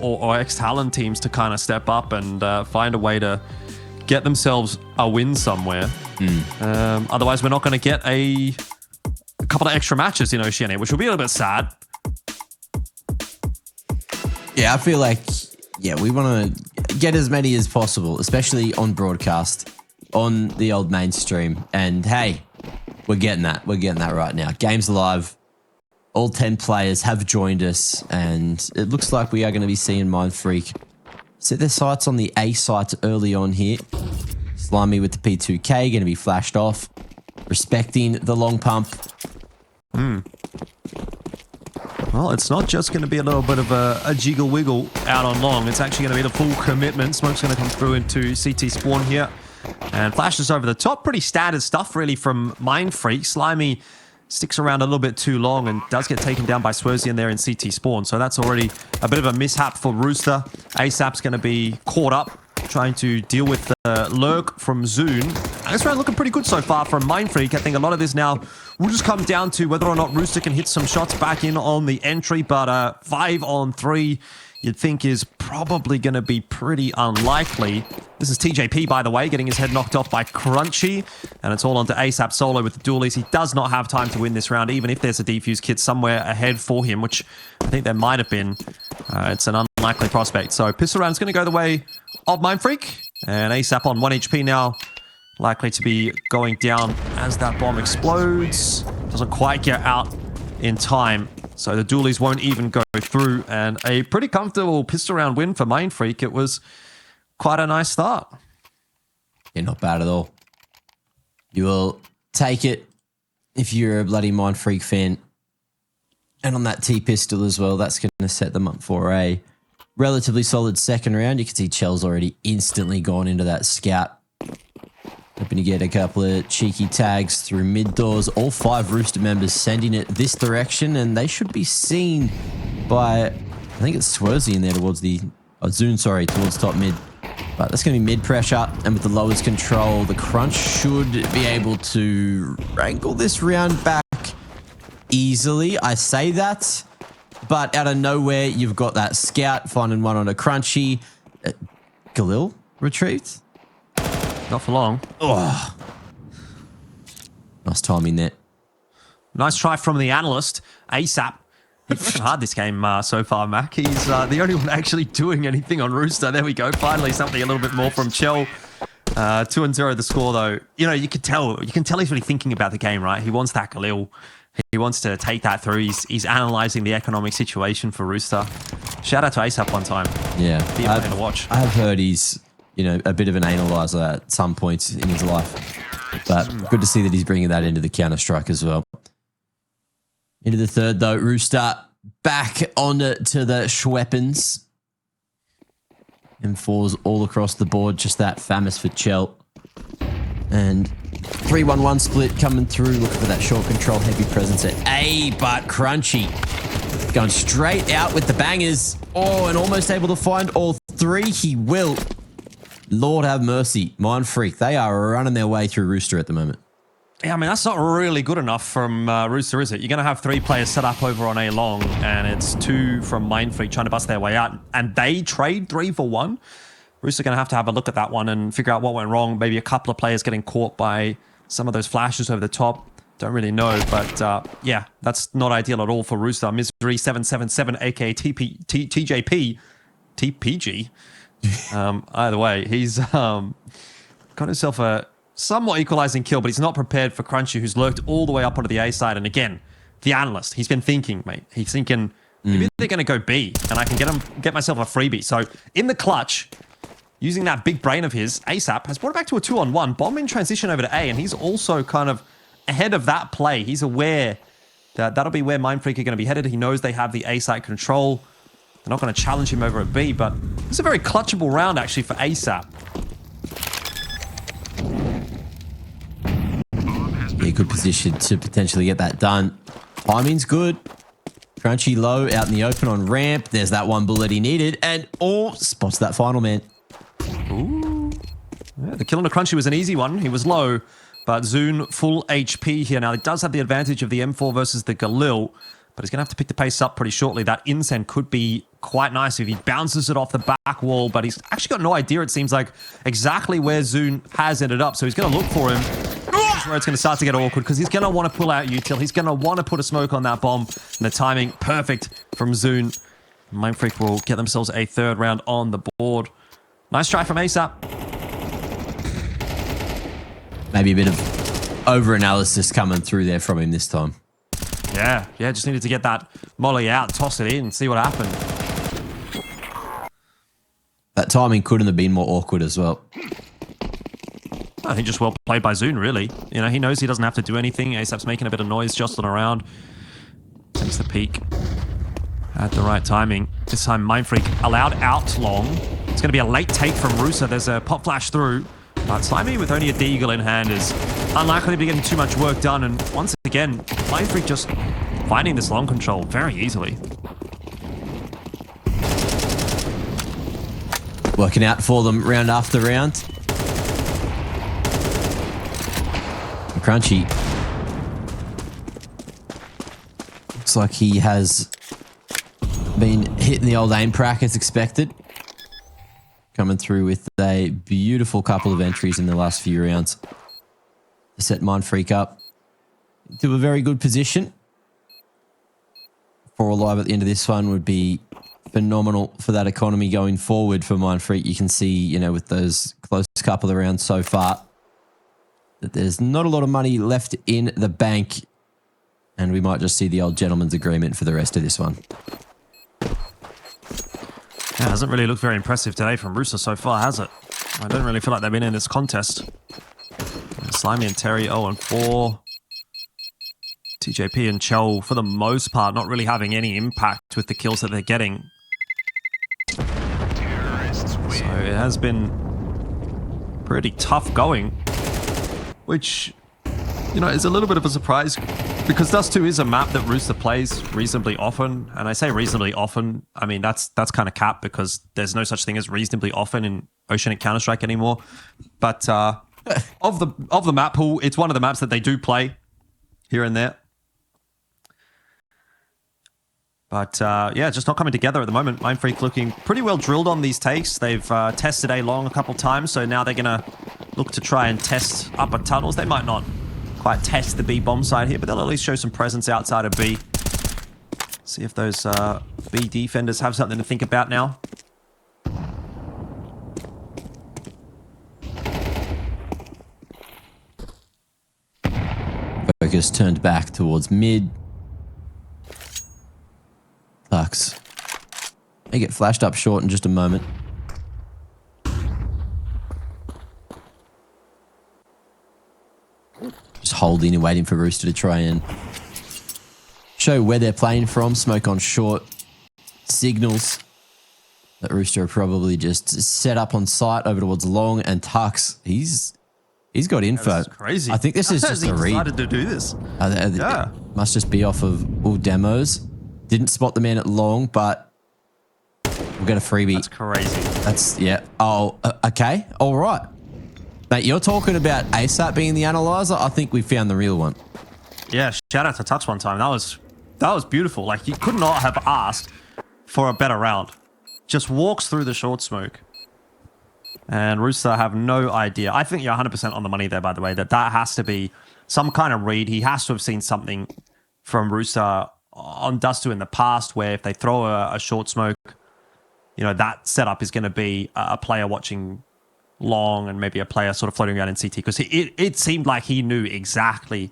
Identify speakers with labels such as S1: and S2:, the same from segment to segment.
S1: or ex-Talon teams to kind of step up and find a way to get themselves a win somewhere. Otherwise, we're not going to get a couple of extra matches in Oceania, which will be a little bit sad.
S2: Yeah, I feel like, we want to get as many as possible, especially on broadcast, on the old mainstream. And hey, we're getting that. We're getting that right now. Game's live. All 10 players have joined us, and it looks like we are going to be seeing Mindfreak set their sights on the A site early on here. Slimy with the P2K, going to be flashed off. Respecting the long pump.
S1: Well, it's not just going to be a little bit of a jiggle wiggle out on long. It's actually going to be the full commitment. Smoke's going to come through into CT spawn here. And flashes over the top. Pretty standard stuff, really, from Mindfreak. Slimy sticks around a little bit too long and does get taken down by Swerzian there in CT spawn. So that's already a bit of a mishap for Rooster. ASAP's going to be caught up, trying to deal with the lurk from Zune. This round looking pretty good so far from Mindfreak. I think a lot of this now will just come down to whether or not Rooster can hit some shots back in on the entry, but 5 on 3 you'd think is probably going to be pretty unlikely. This is TJP, by the way, getting his head knocked off by Crunchy, and it's all onto ASAP solo with the dualies. He does not have time to win this round, even if there's a defuse kit somewhere ahead for him, which I think there might have been. It's an unlikely prospect. So pistol round's going to go the way of Mindfreak, and ASAP on 1 HP now, likely to be going down as that bomb explodes. Doesn't quite get out in time, so the dualies won't even go through, and a pretty comfortable pistol round win for Mindfreak. It was quite a nice start.
S2: Yeah, not bad at all. You will take it if you're a bloody Mindfreak fan. And on that T-pistol as well, that's going to set them up for a relatively solid second round. You can see Chell's already instantly gone into that scout. Hoping to get a couple of cheeky tags through mid doors. All 5 Rooster members sending it this direction, and they should be seen by, I think it's Swerzy in there towards the, Zune, sorry, towards top mid. But that's going to be mid pressure, and with the lowest control, the Crunch should be able to wrangle this round back easily. I say that, but out of nowhere, you've got that scout finding one on a Crunchy. Galil retrieved.
S1: Not for long.
S2: Oh. Nice timing there.
S1: Nice try from the analyst, ASAP. He's hard this game so far, Mac. He's the only one actually doing anything on Rooster. There we go. Finally, something a little bit more from Chell. 2-0 the score, though. You know, you can tell he's really thinking about the game, right? He wants that Galil. He wants to take that through. He's analysing the economic situation for Rooster. Shout out to ASAP one time.
S2: Yeah.
S1: Be able to watch.
S2: I've heard he's, a bit of an analyzer at some points in his life. But good to see that he's bringing that into the Counter-Strike as well. Into the third, though. Rooster back onto the Schweppens. M4s all across the board. Just that famous for Chell. And 3-1-1 split coming through. Looking for that short control heavy presence at A, but Crunchy going straight out with the bangers. Oh, and almost able to find all 3. He will. Lord have mercy. Mindfreak, they are running their way through Rooster at the moment.
S1: Yeah, I mean, that's not really good enough from Rooster, is it? You're going to have 3 players set up over on A long, and it's 2 from Mindfreak trying to bust their way out, and they trade 3 for 1. Rooster going to have a look at that one and figure out what went wrong. Maybe a couple of players getting caught by some of those flashes over the top. Don't really know, but yeah, that's not ideal at all for Rooster. Misery777, aka TJP, TPG. Either way, he's got himself a somewhat equalizing kill, but he's not prepared for Crunchy, who's lurked all the way up onto the A side. And again, the analyst, he's been thinking, mate. He's thinking, maybe they're going to go B, and I can get myself a freebie. So in the clutch, using that big brain of his, ASAP has brought it back to a 2-on-1. Bomb in transition over to A, and he's also kind of ahead of that play. He's aware that that'll be where Mindfreak are going to be headed. He knows they have the A site control. They're not going to challenge him over at B, but it's a very clutchable round, actually, for ASAP.
S2: Yeah, good position to potentially get that done. Timing's good. Crunchy low out in the open on ramp. There's that one bullet he needed, and spots that final man.
S1: Ooh. Yeah, the kill on the Crunchy was an easy one. He was low, but Zune full HP here. Now, it does have the advantage of the M4 versus the Galil, but he's going to have to pick the pace up pretty shortly. That Incen could be quite nicely. He bounces it off the back wall, but he's actually got no idea, it seems like, exactly where Zune has ended up. So he's going to look for him. This is where it's going to start to get awkward because he's going to want to pull out util. He's going to want to put a smoke on that bomb. And the timing perfect from Zune. Mindfreak will get themselves a third round on the board. Nice try from ASAP.
S2: Maybe a bit of over-analysis coming through there from him this time.
S1: Yeah, just needed to get that molly out, toss it in, see what happened.
S2: That timing couldn't have been more awkward as well.
S1: I think just well played by Zune, really. You know, he knows he doesn't have to do anything. ASAP's making a bit of noise, jostling around. Takes the peek at the right timing. This time, Mindfreak allowed out long. It's going to be a late take from Rooster. There's a pop flash through. But Slimy with only a deagle in hand is unlikely to be getting too much work done. And once again, Mindfreak just finding this long control very easily.
S2: Working out for them round after round. Crunchy. Looks like he has been hitting the old aim prac as expected. Coming through with a beautiful couple of entries in the last few rounds. To set Mindfreak up to a very good position. 4 alive at the end of this one would be phenomenal for that economy going forward for Mindfreak. You can see, you know, with those close couple of rounds so far, that there's not a lot of money left in the bank. And we might just see the old gentleman's agreement for the rest of this one.
S1: Yeah, hasn't really looked very impressive today from Rooster so far, has it? I don't really feel like they've been in this contest. Slimy and Terry 0-4. TJP and Chell, for the most part, not really having any impact with the kills that they're getting. So it has been pretty tough going, which, you know, is a little bit of a surprise because Dust2 is a map that Rooster plays reasonably often. And I say reasonably often, I mean, that's kind of capped because there's no such thing as reasonably often in Oceanic Counter-Strike anymore. But of the map pool, it's one of the maps that they do play here and there. But yeah, just not coming together at the moment. Mindfreak looking pretty well drilled on these takes. They've tested A long a couple times, so now they're going to look to try and test upper tunnels. They might not quite test the B bomb side here, but they'll at least show some presence outside of B. See if those B defenders have something to think about now.
S2: Focus turned back towards mid. Tucks. They get flashed up short in just a moment. Just holding and waiting for Rooster to try and show where they're playing from. Smoke on short. Signals that Rooster are probably just set up on site over towards long, and Tux, he's got info.
S1: This is crazy.
S2: I think this is just a read.
S1: Decided to do this.
S2: Yeah. It must just be off of all demos. Didn't spot the man at long, but we'll get a freebie.
S1: That's crazy.
S2: That's, yeah. Oh, okay. All right. Mate, you're talking about ASAP being the analyzer. I think we found the real one.
S1: Yeah, shout out to Tux one time. That was beautiful. Like, you could not have asked for a better round. Just walks through the short smoke. And Rooster have no idea. I think you're 100% on the money there, by the way, that has to be some kind of read. He has to have seen something from Rooster on Dust2 in the past where if they throw a short smoke, you know, that setup is going to be a player watching long and maybe a player sort of floating around in CT, because it seemed like he knew exactly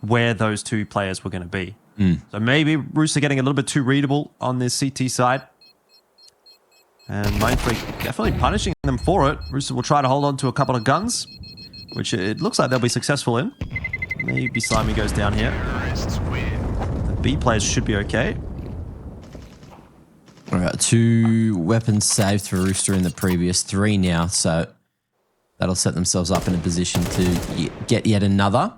S1: where those two players were going to be. So maybe Rooster getting a little bit too readable on this CT side. And Mindfreak definitely punishing them for it. Rooster will try to hold on to a couple of guns, which it looks like they'll be successful in. Maybe Slimy goes down here. The B players should be okay.
S2: All right, 2 weapons saved for Rooster in the previous 3 now, so that'll set themselves up in a position to get yet another.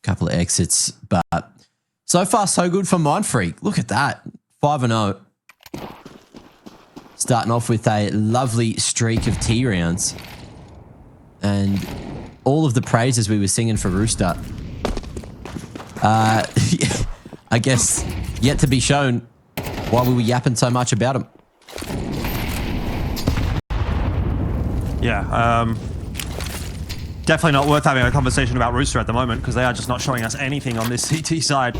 S2: Couple of exits, but so far so good for Mindfreak. Look at that, 5-0. Starting off with a lovely streak of T rounds. And all of the praises we were singing for Rooster. I guess yet to be shown why we were yapping so much about him.
S1: Yeah, definitely not worth having a conversation about Rooster at the moment because they are just not showing us anything on this CT side.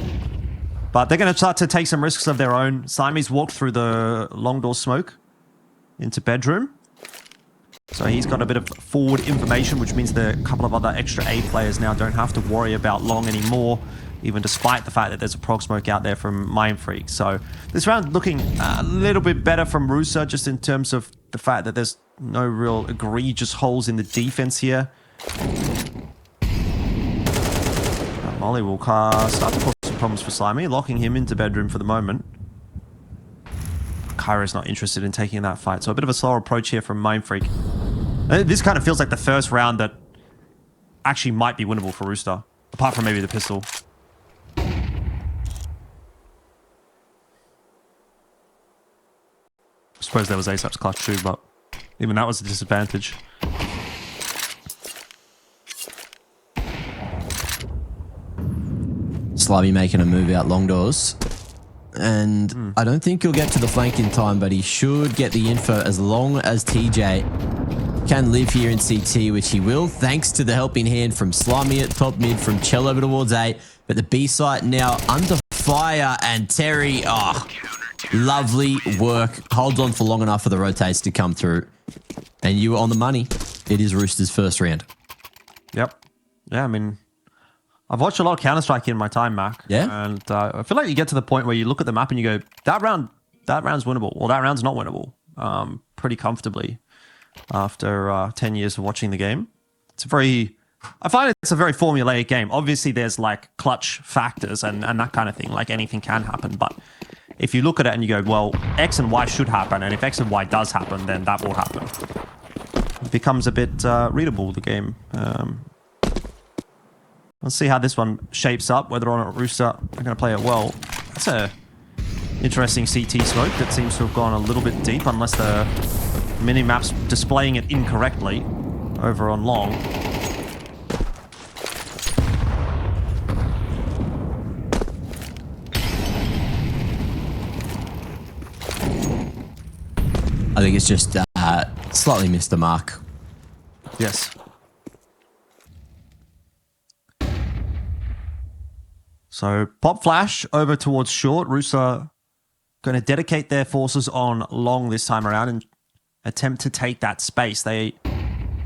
S1: But they're going to start to take some risks of their own. Siamese walked through the long door smoke into bedroom. So he's got a bit of forward information, which means the couple of other extra A players now don't have to worry about long anymore, even despite the fact that there's a prog smoke out there from Mindfreak. So this round looking a little bit better from Rooster, just in terms of the fact that there's no real egregious holes in the defense here. Molly will start to cause some problems for Slimy, locking him into bedroom for the moment. Kyra's not interested in taking that fight, so a bit of a slower approach here from Mindfreak. This kind of feels like the first round that actually might be winnable for Rooster, apart from maybe the pistol. I suppose there was ASAP's clutch too, but even that was a disadvantage.
S2: Slimy making a move out long doors. And I don't think he'll get to the flank in time, but he should get the info as long as TJ can live here in CT, which he will, thanks to the helping hand from Slimy at top mid, from Chell over towards A. But the B site now under fire, and Terry, lovely work. Holds on for long enough for the rotates to come through. And you were on the money. It is Rooster's first round.
S1: Yep. Yeah, I mean, I've watched a lot of Counter-Strike in my time, Mac.
S2: Yeah.
S1: And I feel like you get to the point where you look at the map and you go, that round's winnable, or that round's not winnable, pretty comfortably after 10 years of watching the game. I find it's a very formulaic game. Obviously, there's like clutch factors and that kind of thing. Like anything can happen. But if you look at it and you go, well, X and Y should happen. And if X and Y does happen, then that will happen. It becomes a bit readable, the game. Let's see how this one shapes up, whether or not Rooster are going to play it well. That's a interesting CT smoke that seems to have gone a little bit deep, unless the mini-map's displaying it incorrectly over on long.
S2: I think it's just slightly missed the mark.
S1: Yes. So pop flash over towards short. Rooster going to dedicate their forces on long this time around and attempt to take that space. They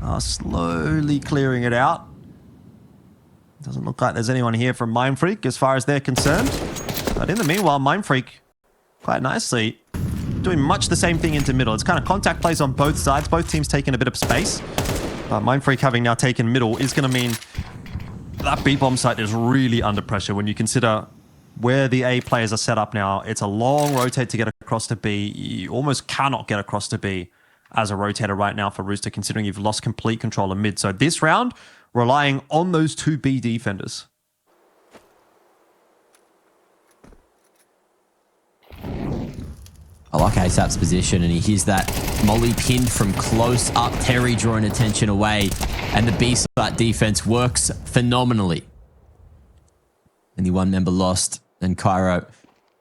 S1: are slowly clearing it out. Doesn't look like there's anyone here from Mindfreak as far as they're concerned. But in the meanwhile, Mindfreak quite nicely doing much the same thing into middle. It's kind of contact plays on both sides. Both teams taking a bit of space. Mindfreak having now taken middle is going to mean that B-bomb site is really under pressure when you consider where the A players are set up now. It's a long rotate to get across to B. You almost cannot get across to B as a rotator right now for Rooster, considering you've lost complete control of mid. So this round, relying on those two B defenders.
S2: I like ASAP's position, and he hears that Molly pinned from close up. Terry drawing attention away, and the B-site defense works phenomenally. Only one member lost, and Cairo,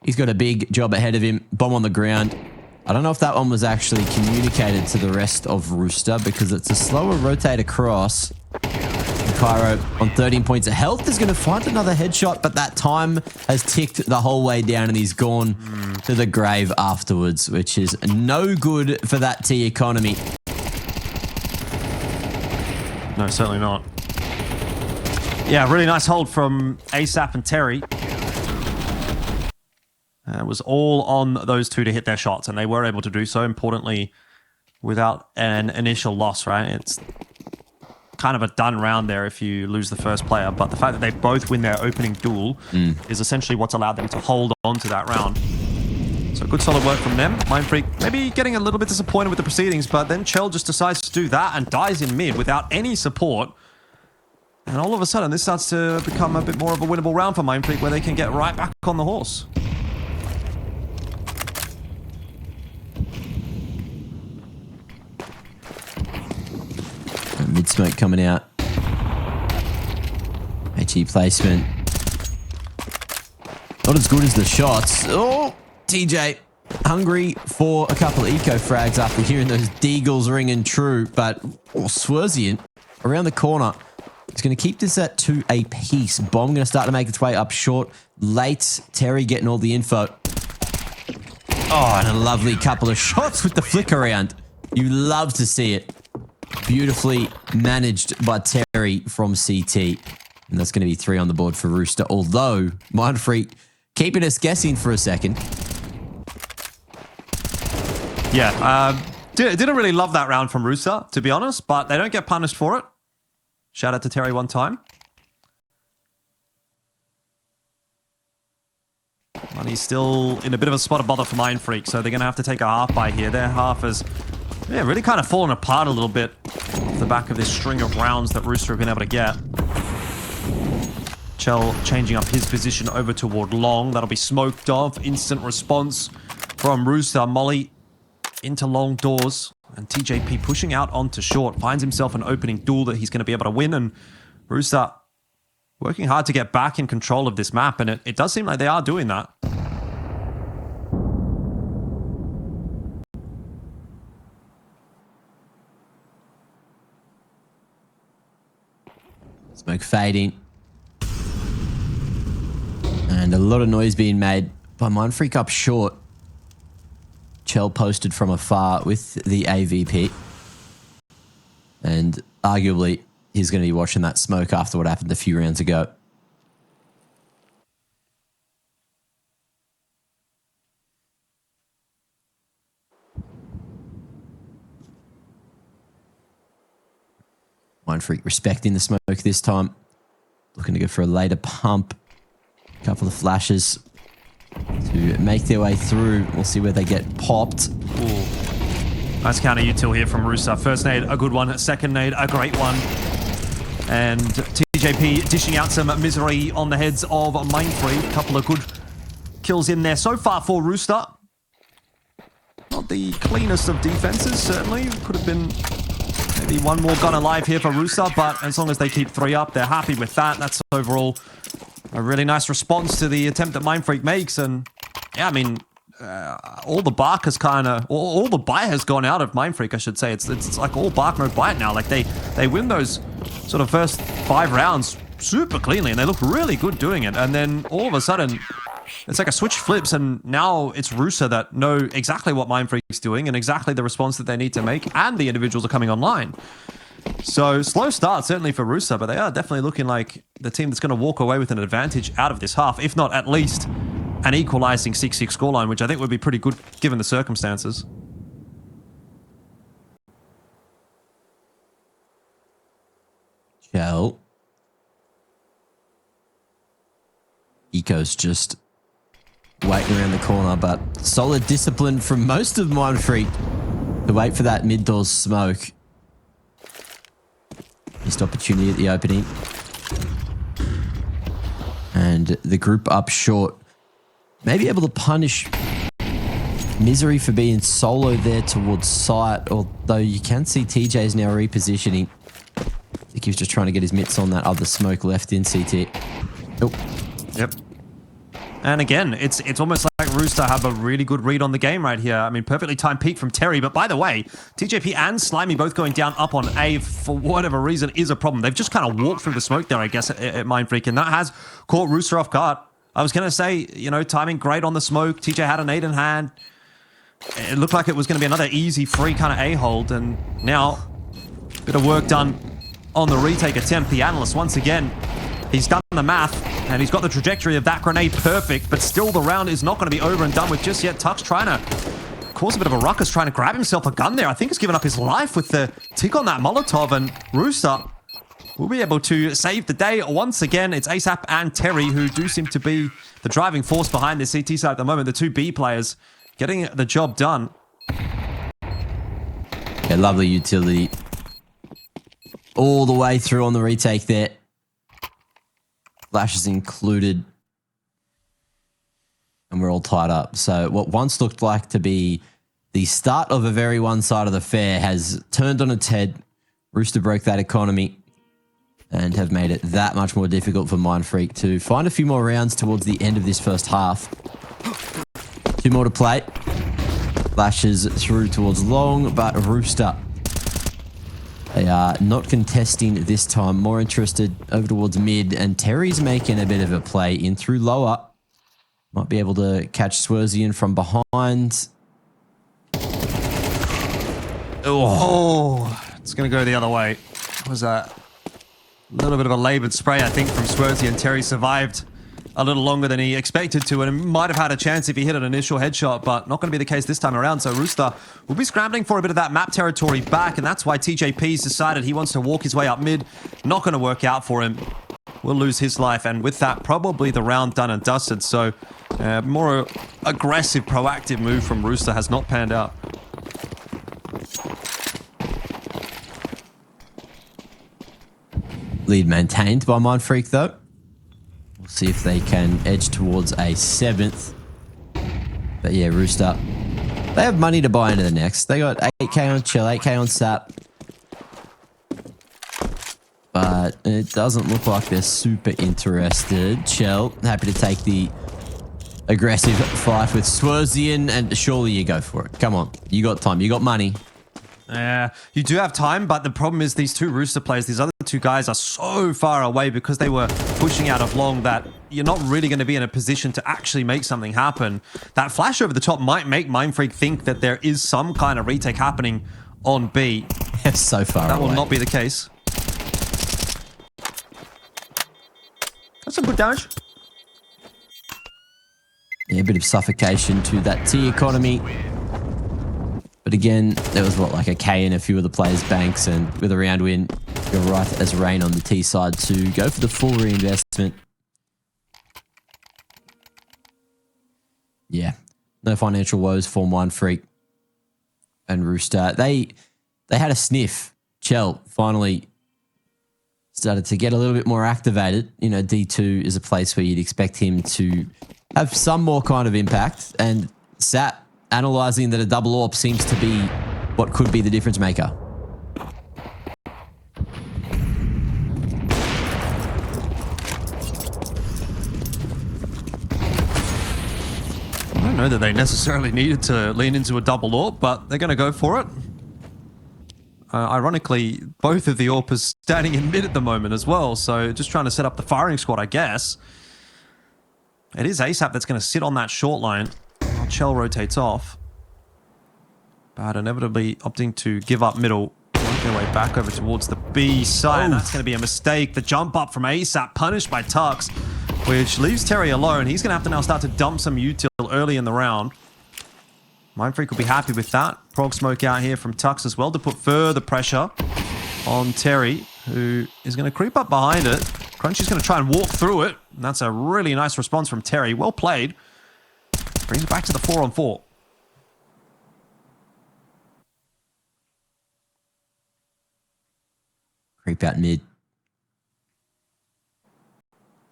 S2: he's got a big job ahead of him. Bomb on the ground. I don't know if that one was actually communicated to the rest of Rooster, because it's a slower rotate across. And Cairo on 13 points of health is going to find another headshot, but that time has ticked the whole way down, and he's gone to the grave afterwards, which is no good for that T economy.
S1: No, certainly not. Yeah, really nice hold from ASAP and Terry. It was all on those two to hit their shots, and they were able to do so, importantly, without an initial loss, right? It's kind of a done round there if you lose the first player, but the fact that they both win their opening duel is essentially what's allowed them to hold on to that round. So good solid work from them. Mindfreak maybe getting a little bit disappointed with the proceedings, but then Chell just decides to do that and dies in mid without any support. And all of a sudden, this starts to become a bit more of a winnable round for Mindfreak, where they can get right back on the horse.
S2: Mid smoke coming out. TNT placement. Not as good as the shots. Oh, TJ hungry for a couple of eco frags after hearing those deagles ringing true. But Swerzian around the corner. He's going to keep this at 2 apiece. Bomb going to start to make its way up short. Late, Terry getting all the info. Oh, and a lovely couple of shots with the flick around. You love to see it. Beautifully managed by Terry from CT. And that's going to be 3 on the board for Rooster. Although, Mindfreak keeping us guessing for a second.
S1: Yeah, didn't really love that round from Rooster, to be honest, but they don't get punished for it. Shout out to Terry one time. Money's still in a bit of a spot of bother for Mindfreak, so they're going to have to take a half by here. Their half has really kind of fallen apart a little bit off the back of this string of rounds that Rooster have been able to get. Chell changing up his position over toward long. That'll be smoked off. Instant response from Rooster. Molly into long doors. And TJP pushing out onto short. Finds himself an opening duel that he's going to be able to win. And Rooster working hard to get back in control of this map. And it does seem like they are doing that.
S2: Smoke fading. And a lot of noise being made by Mindfreak up short. Chell posted from afar with the AVP. And arguably, he's going to be watching that smoke after what happened a few rounds ago. Mindfreak respecting the smoke this time. Looking to go for a later pump. A couple of flashes to make their way through. We'll see where they get popped.
S1: Ooh. Nice counter util here from Rooster. First nade, a good one. Second nade, a great one. And TJP dishing out some misery on the heads of Mindfreak. A couple of good kills in there so far for Rooster. Not the cleanest of defenses, certainly. Could have been maybe one more gun alive here for Rooster, but as long as they keep 3 up, they're happy with that. That's overall a really nice response to the attempt that Mindfreak makes. And yeah, I mean, all the bark has kind of, all the bite has gone out of Mindfreak, I should say. It's like all bark, no bite now. Like they win those sort of first 5 rounds super cleanly, and they look really good doing it. And then all of a sudden, it's like a switch flips, and now it's Rooster that know exactly what Mindfreak's doing and exactly the response that they need to make, and the individuals are coming online. So, slow start, certainly for Rooster, but they are definitely looking like the team that's going to walk away with an advantage out of this half, if not at least an equalizing 6-6 scoreline, which I think would be pretty good given the circumstances.
S2: Chell. Eco's just waiting around the corner, but solid discipline from most of Mindfreak to wait for that mid-doors smoke. Missed opportunity at the opening. And the group up short may be able to punish Misery for being solo there towards site, although you can see TJ's now repositioning. I think he was just trying to get his mitts on that other smoke left in CT. Oh.
S1: Yep. And again, it's almost like Rooster have a really good read on the game right here. I mean, perfectly timed peek from Terry. But by the way, TJP and Slimy both going down up on A for whatever reason is a problem. They've just kind of walked through the smoke there, I guess, at Mindfreak. And that has caught Rooster off guard. I was going to say, you know, timing great on the smoke. TJ had an 8 in hand. It looked like it was going to be another easy, free kind of A-hold. And now, a bit of work done on the retake attempt. The analyst, once again, he's done the math, and he's got the trajectory of that grenade perfect, but still the round is not going to be over and done with just yet. Tux trying to cause a bit of a ruckus, trying to grab himself a gun there. I think he's given up his life with the tick on that Molotov, and Rooster will be able to save the day once again. It's ASAP and Terry who do seem to be the driving force behind the CT side at the moment. The 2 B players getting the job done.
S2: Yeah, lovely utility. All the way through on the retake there. Flashes included. And we're all tied up. So what once looked like to be the start of a very one-sided affair has turned on its head. Rooster broke that economy. and have made it that much more difficult for Mindfreak to find a few more rounds towards the end of this first half. 2 more to play. Flashes through towards long, but Rooster, they are not contesting this time. More interested over towards mid, and Terry's making a bit of a play in through lower. Might be able to catch Swerzian from behind.
S1: Oh, it's going to go the other way. It was a little bit of a laboured spray, I think, from Swerzian, and Terry survived a little longer than he expected to, and might have had a chance if he hit an initial headshot, but not going to be the case this time around. So Rooster will be scrambling for a bit of that map territory back, and that's why TJP's decided he wants to walk his way up mid. Not going to work out for him. Will lose his life, and with that, probably the round done and dusted. So more aggressive, proactive move from Rooster has not panned out.
S2: Lead maintained by Mindfreak, though. We'll see if they can edge towards a 7th. But yeah, Rooster, they have money to buy into the next. They got 8k on Chill, 8k on Sap. But it doesn't look like they're super interested. Chill, happy to take the aggressive fight with Swerzian, and surely you go for it. Come on, you got time, you got money.
S1: Yeah, you do have time, but the problem is these 2 Rooster players, these other 2 guys are so far away because they were pushing out of long that you're not really going to be in a position to actually make something happen. That flash over the top might make Mindfreak think that there is some kind of retake happening on B.
S2: They're so far away.
S1: That will not be the case. That's some good damage.
S2: Yeah, a bit of suffocation to that T economy. But again, there was what, like a K in a few of the players' banks, and with a round win, you're right as rain on the T side to go for the full reinvestment. Yeah, no financial woes for Mindfreak and Rooster. They had a sniff. Chell finally started to get a little bit more activated. You know, D2 is a place where you'd expect him to have some more kind of impact, and Sap analysing that a double AWP seems to be what could be the difference maker.
S1: I don't know that they necessarily needed to lean into a double AWP, but they're going to go for it. Ironically, both of the AWPers standing in mid at the moment as well, so just trying to set up the firing squad, I guess. It is ASAP that's going to sit on that short line while Chell rotates off. But inevitably opting to give up middle, work their way back over towards the B side. And that's going to be a mistake. The jump up from ASAP punished by Tux, which leaves Terry alone. He's going to have to now start to dump some util early in the round. Mindfreak will be happy with that. Prog smoke out here from Tux as well to put further pressure on Terry, who is going to creep up behind it. Crunchy's going to try and walk through it. And that's a really nice response from Terry. Well played. Brings it back to the 4-on-4.
S2: Creep out mid.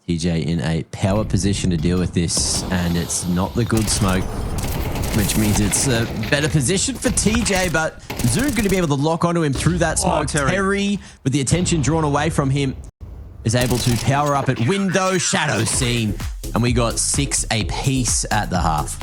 S2: TJ in a power position to deal with this, and it's not the good smoke, which means it's a better position for TJ, but Zoom going to be able to lock onto him through that smoke.
S1: Oh,
S2: Terry, with the attention drawn away from him, is able to power up at window, shadow scene, and we got 6 apiece at the half.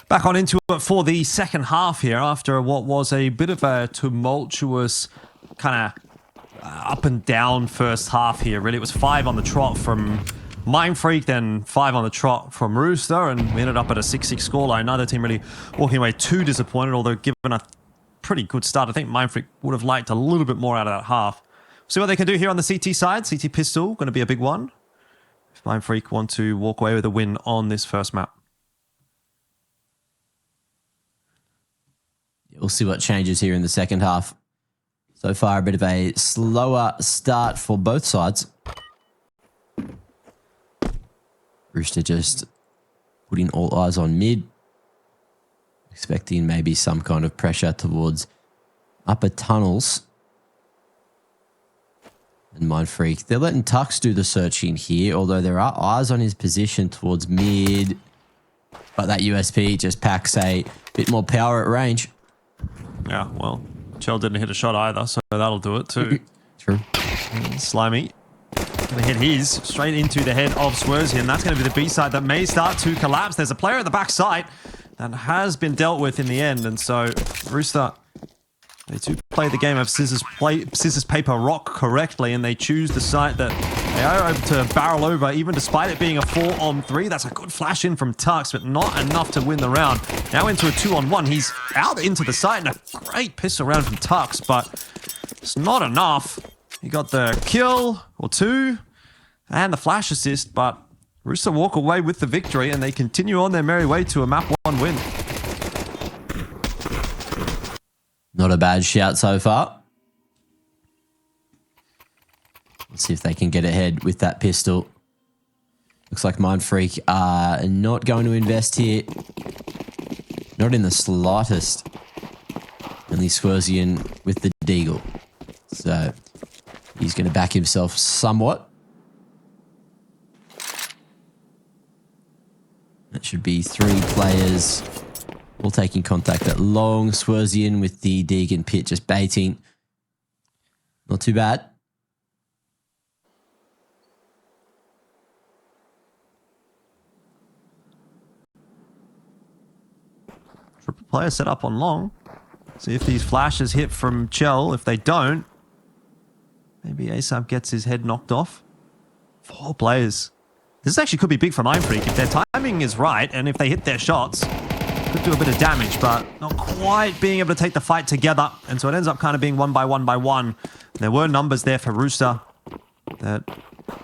S1: Back on into it for the second half here after what was a bit of a tumultuous kind of up and down first half here. Really, it was 5 on the trot from Mindfreak, then 5 on the trot from Rooster, and we ended up at a 6-6 scoreline. Neither team really walking away too disappointed, although given a pretty good start, I think Mindfreak would have liked a little bit more out of that half. See what they can do here on the CT side. CT pistol, going to be a big one. If Mindfreak want to walk away with a win on this first map.
S2: We'll see what changes here in the second half. So far, a bit of a slower start for both sides. Rooster just putting all eyes on mid. Expecting maybe some kind of pressure towards upper tunnels. And Mindfreak, they're letting Tux do the searching here, although there are eyes on his position towards mid. But that USP just packs a bit more power at range.
S1: Yeah, well, Chell didn't hit a shot either, so that'll do it too.
S2: True.
S1: Slimy gonna hit his straight into the head of Swersy, and that's going to be the B side that may start to collapse. There's a player at the back side that has been dealt with in the end, and so Rooster, they do play the game of scissors paper rock correctly, and they choose the site that they are able to barrel over, even despite it being a 4-on-3. That's a good flash in from Tux, but not enough to win the round. Now into a 2-on-1. He's out into the site, and a great pistol round from Tux, but it's not enough. He got the kill, or 2, and the flash assist, but Rooster walk away with the victory, and they continue on their merry way to a map 1 win.
S2: Not a bad shout so far. Let's see if they can get ahead with that pistol. Looks like Mindfreak are not going to invest here. Not in the slightest. Only Swerzian with the deagle. So he's going to back himself somewhat. That should be 3 players all taking contact at long. Swerzian with the Deegan pit just baiting. Not too bad.
S1: Triple player set up on long. See if these flashes hit from Chell. If they don't, maybe ASAP gets his head knocked off. 4 players. This actually could be big for Mindfreak. If their timing is right, and if they hit their shots, could do a bit of damage, but not quite being able to take the fight together. And so it ends up kind of being 1 by 1 by 1. There were numbers there for Rooster that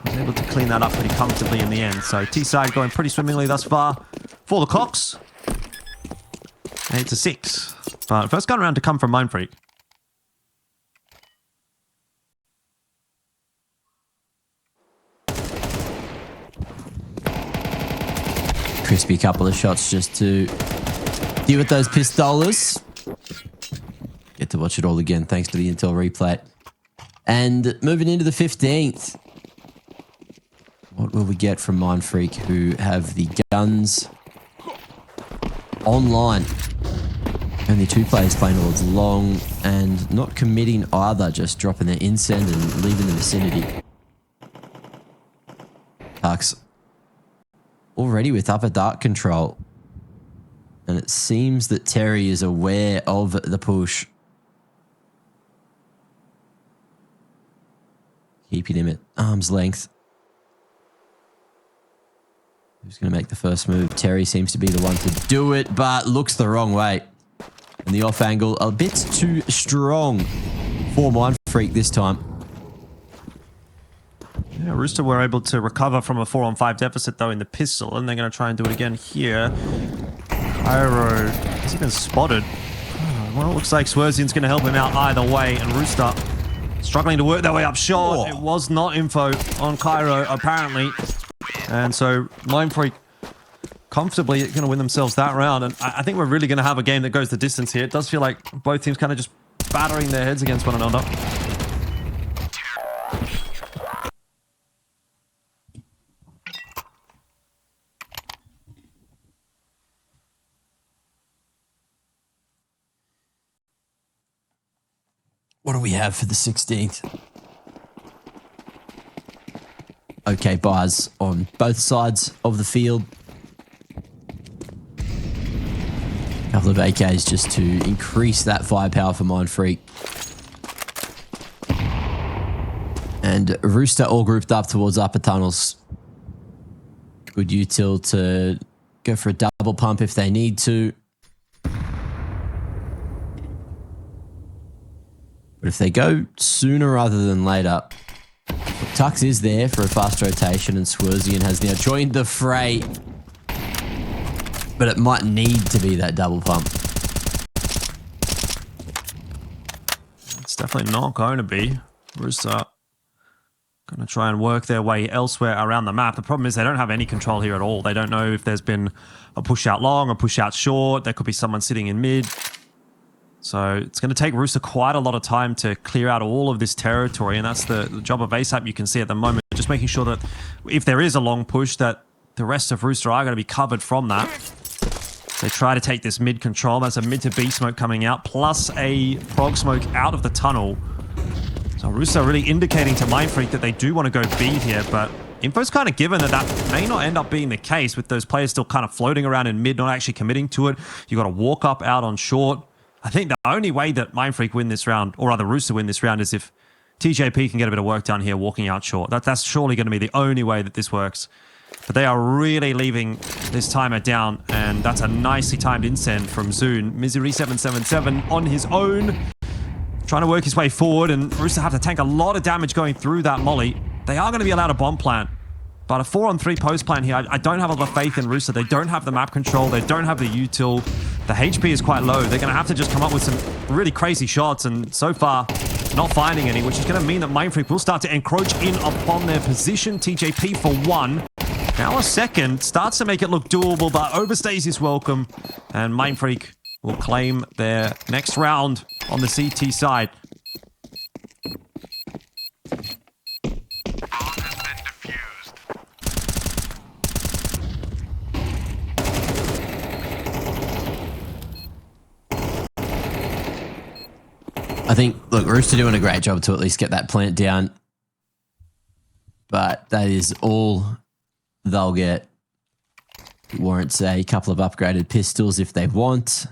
S1: was able to clean that up pretty comfortably in the end. So T-side going pretty swimmingly thus far for the Cox. 8-6. But first gun round to come from Mindfreak.
S2: Crispy couple of shots just to deal with those pistolas. Get to watch it all again thanks to the Intel replay. And moving into the 15th. What will we get from Mindfreak, who have the guns online? Only 2 players playing towards long and not committing either, just dropping their incend and leaving the vicinity. Tux already with upper dark control. And it seems that Terry is aware of the push. Keeping him at arm's length. Who's going to make the first move? Terry seems to be the one to do it, but looks the wrong way. And the off angle a bit too strong for Mindfreak this time.
S1: Yeah, Rooster were able to recover from a 4-on-5 deficit though in the pistol, and they're going to try and do it again here. Pyro has even spotted. Well, it looks like Swerzian's going to help him out either way, and Rooster struggling to work their way up short. It was not info on Cairo, apparently. And so Mindfreak comfortably going to win themselves that round. And I think we're really going to have a game that goes the distance here. It does feel like both teams kind of just battering their heads against one another.
S2: What do we have for the 16th? Okay, buys on both sides of the field. couple of AKs just to increase that firepower for Mindfreak. And Rooster all grouped up towards upper tunnels. Good util to go for a double pump if they need to. But if they go sooner rather than later, Tux is there for a fast rotation and Swerzian has now joined the fray. But it might need to be that double pump.
S1: It's definitely not going to be. Rooster going to try and work their way elsewhere around the map. The problem is they don't have any control here at all. They don't know if there's been a push out long, a push out short. There could be someone sitting in mid. So it's going to take Rooster quite a lot of time to clear out all of this territory, and that's the job of ASAP you can see at the moment. Just making sure that if there is a long push, that the rest of Rooster are going to be covered from that. They try to take this mid control. That's a mid to B smoke coming out, plus a prog smoke out of the tunnel. So Rooster really indicating to Mindfreak that they do want to go B here, but info's kind of given that that may not end up being the case with those players still kind of floating around in mid, not actually committing to it. You got to walk up out on short. I think the only way that Mindfreak win this round, or rather Rooster win this round, is if TJP can get a bit of work done here walking out short. That's surely going to be the only way that this works. But they are really leaving this timer down, and that's a nicely timed insend from Zune. Misery777 on his own, trying to work his way forward, and Rooster have to tank a lot of damage going through that molly. They are going to be allowed a bomb plant, but a 4-on-3 post plant here, I don't have a lot of faith in Rooster. They don't have the map control, they don't have the util. The HP is quite low. They're going to have to just come up with some really crazy shots, and so far, not finding any, which is going to mean that Mindfreak will start to encroach in upon their position. TJP for one. Now a second starts to make it look doable, but overstays his welcome, and Mindfreak will claim their next round on the CT side.
S2: I think, look, Rooster doing a great job to at least get that plant down, but that is all they'll get. It warrants a couple of upgraded pistols if they want,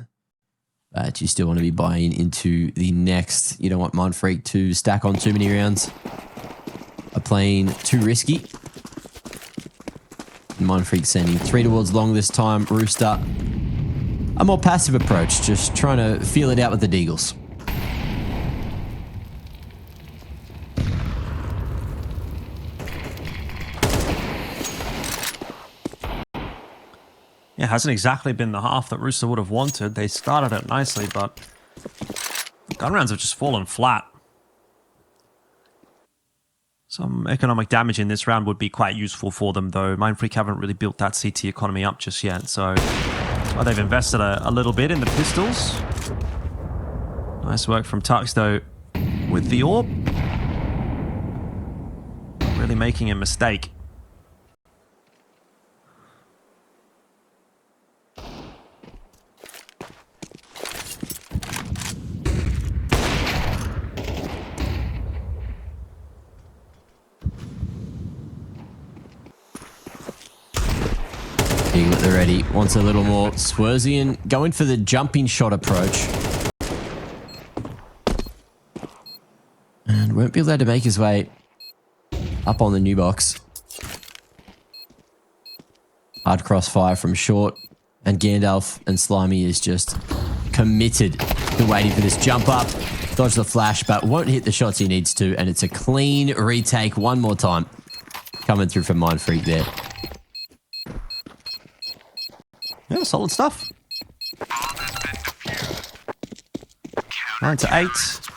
S2: but you still want to be buying into the next. You don't want Mindfreak to stack on too many rounds. Are playing too risky. Mindfreak sending 3 towards long this time. Rooster, a more passive approach, just trying to feel it out with the Deagles.
S1: Yeah, hasn't exactly been the half that Rooster would have wanted. They started it nicely, but the gun rounds have just fallen flat. Some economic damage in this round would be quite useful for them, though. Mindfreak haven't really built that CT economy up just yet, so they've invested a little bit in the pistols. Nice work from Tux, though, with the orb. Really making a mistake.
S2: Being at the ready, wants a little more. Swerzian going for the jumping shot approach. And won't be allowed to make his way up on the new box. Hard crossfire from short. And Gandalf and Slimy is just committed to waiting for this jump up. Dodge the flash, but won't hit the shots he needs to. And it's a clean retake one more time. Coming through from Mindfreak there.
S1: Yeah, solid stuff. 9-8.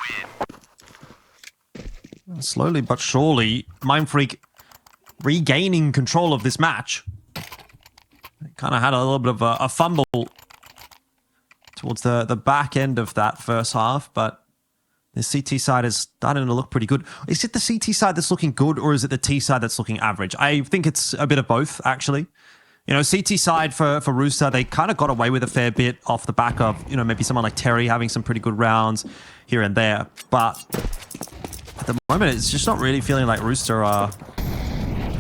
S1: Slowly but surely, Mindfreak regaining control of this match. They kind of had a little bit of a fumble towards the back end of that first half, but the CT side is starting to look pretty good. Is it the CT side that's looking good, or is it the T side that's looking average? I think it's a bit of both, actually. You know, CT side for Rooster, they kind of got away with a fair bit off the back of, you know, maybe someone like Terry having some pretty good rounds here and there. But at the moment, it's just not really feeling like Rooster are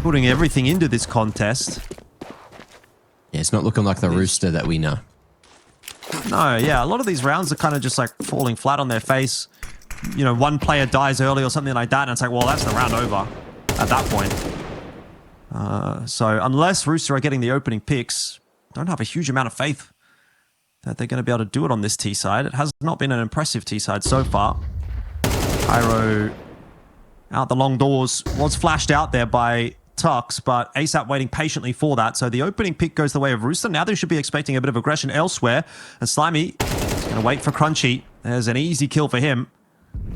S1: putting everything into this contest.
S2: Yeah, it's not looking like the Rooster that we know.
S1: No, yeah, a lot of these rounds are kind of just like falling flat on their face. You know, one player dies early or something like that, and it's like, well, that's the round over at that point. So unless Rooster are getting the opening picks, don't have a huge amount of faith that they're going to be able to do it on this T side. It has not been an impressive T side so far. Cairo out the long doors, was flashed out there by Tux, but ASAP waiting patiently for that. So the opening pick goes the way of Rooster. Now they should be expecting a bit of aggression elsewhere. And Slimy is going to wait for Crunchy. There's an easy kill for him.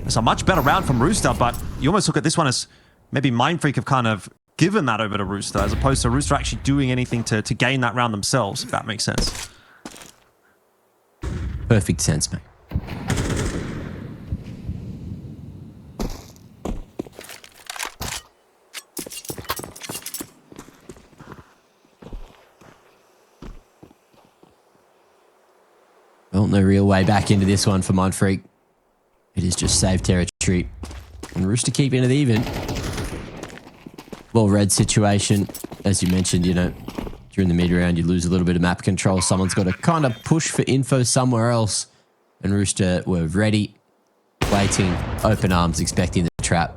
S1: It's a much better round from Rooster, but you almost look at this one as maybe Mindfreak have kind of given that over to Rooster, as opposed to Rooster actually doing anything to gain that round themselves, if that makes sense.
S2: Perfect sense, mate. Well, no real way back into this one for Mindfreak. It is just save territory. And Rooster keeping it even. Well read situation. As you mentioned, you know, during the mid round, you lose a little bit of map control. Someone's got to kind of push for info somewhere else. And Rooster were ready, waiting, open arms, expecting the trap.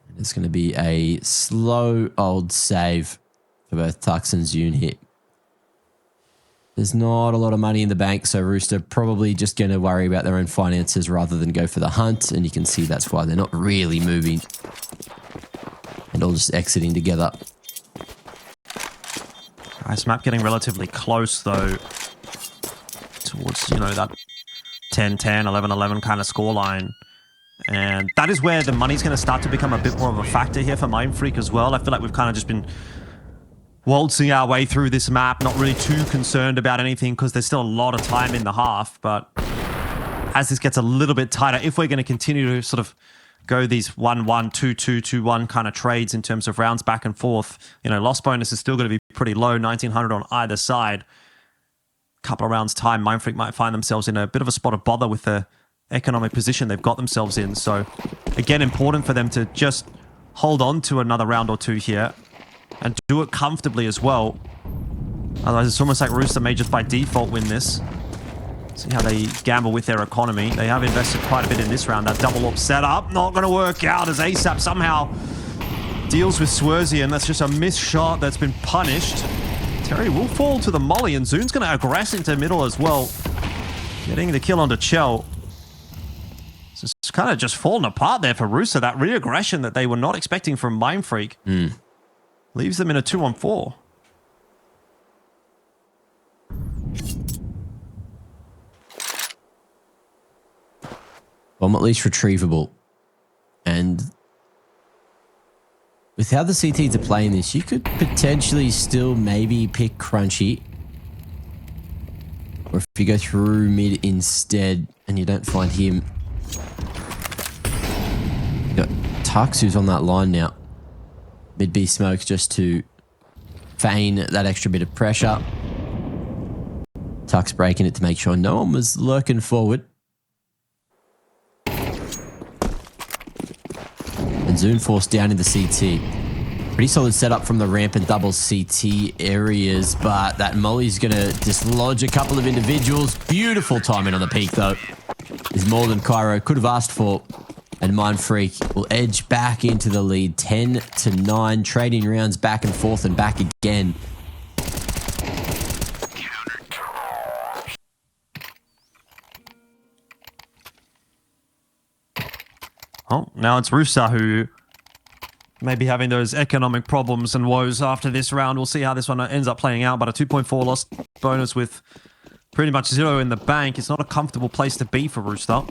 S2: And it's going to be a slow old save for both Tux and Zune here. There's not a lot of money in the bank, so Rooster probably just going to worry about their own finances rather than go for the hunt, and you can see that's why they're not really moving and all just exiting together.
S1: Nice map getting relatively close, though, towards, you know, that 10-10, 11-11 kind of scoreline. And that is where the money's going to start to become a bit more of a factor here for Mindfreak as well. I feel like we've kind of just been waltzing our way through this map, not really too concerned about anything because there's still a lot of time in the half. But as this gets a little bit tighter, if we're going to continue to sort of go these 1-1, 2-2, 2-1 kind of trades in terms of rounds back and forth, you know, loss bonus is still going to be pretty low, 1,900 on either side. Couple of rounds time, Mindfreak might find themselves in a bit of a spot of bother with the economic position they've got themselves in. So again, important for them to just hold on to another round or two here and do it comfortably as well. Otherwise, it's almost like Rooster may just by default win this. See how they gamble with their economy. They have invested quite a bit in this round. That double up setup, not going to work out as ASAP somehow deals with Swerzy, and that's just a missed shot that's been punished. Terry will fall to the molly, and Zune's going to aggress into middle as well. Getting the kill onto Chell. It's kind of just fallen apart there for Rooster. That re-aggression that they were not expecting from Mindfreak. Leaves them in a 2-on-4.
S2: Bomb at least retrievable. And with how the CTs are playing this, you could potentially still maybe pick Crunchy. Or if you go through mid instead and you don't find him. You got Tux who's on that line now. Mid B smokes just to feign that extra bit of pressure. Tux breaking it to make sure no one was lurking forward. And Zune forced down in the CT. Pretty solid setup from the ramp and double CT areas, but that Molly's going to dislodge a couple of individuals. Beautiful timing on the peak, though. Is more than Cairo could have asked for. And Mindfreak will edge back into the lead, 10-9, trading rounds back and forth and back again.
S1: Oh, now it's Rooster who may be having those economic problems and woes after this round. We'll see how this one ends up playing out, but a 2.4 loss bonus with pretty much 0 in the bank. It's not a comfortable place to be for Rooster.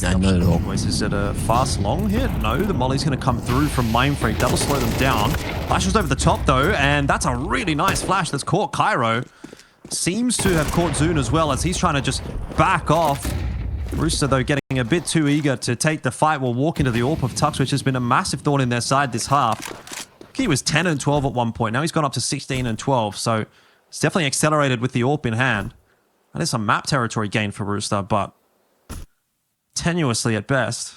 S2: No, not at all.
S1: Is it a fast long hit? No, the molly's going to come through from Mindfreak. That'll slow them down. Flash was over the top, though, and that's a really nice flash that's caught Cairo. Seems to have caught Zune as well as he's trying to just back off. Rooster, though, getting a bit too eager to take the fight, will walk into the AWP of Tux, which has been a massive thorn in their side this half. He was 10-12 at one point. Now he's gone up to 16-12, so it's definitely accelerated with the AWP in hand. That is some map territory gain for Rooster, but tenuously at best.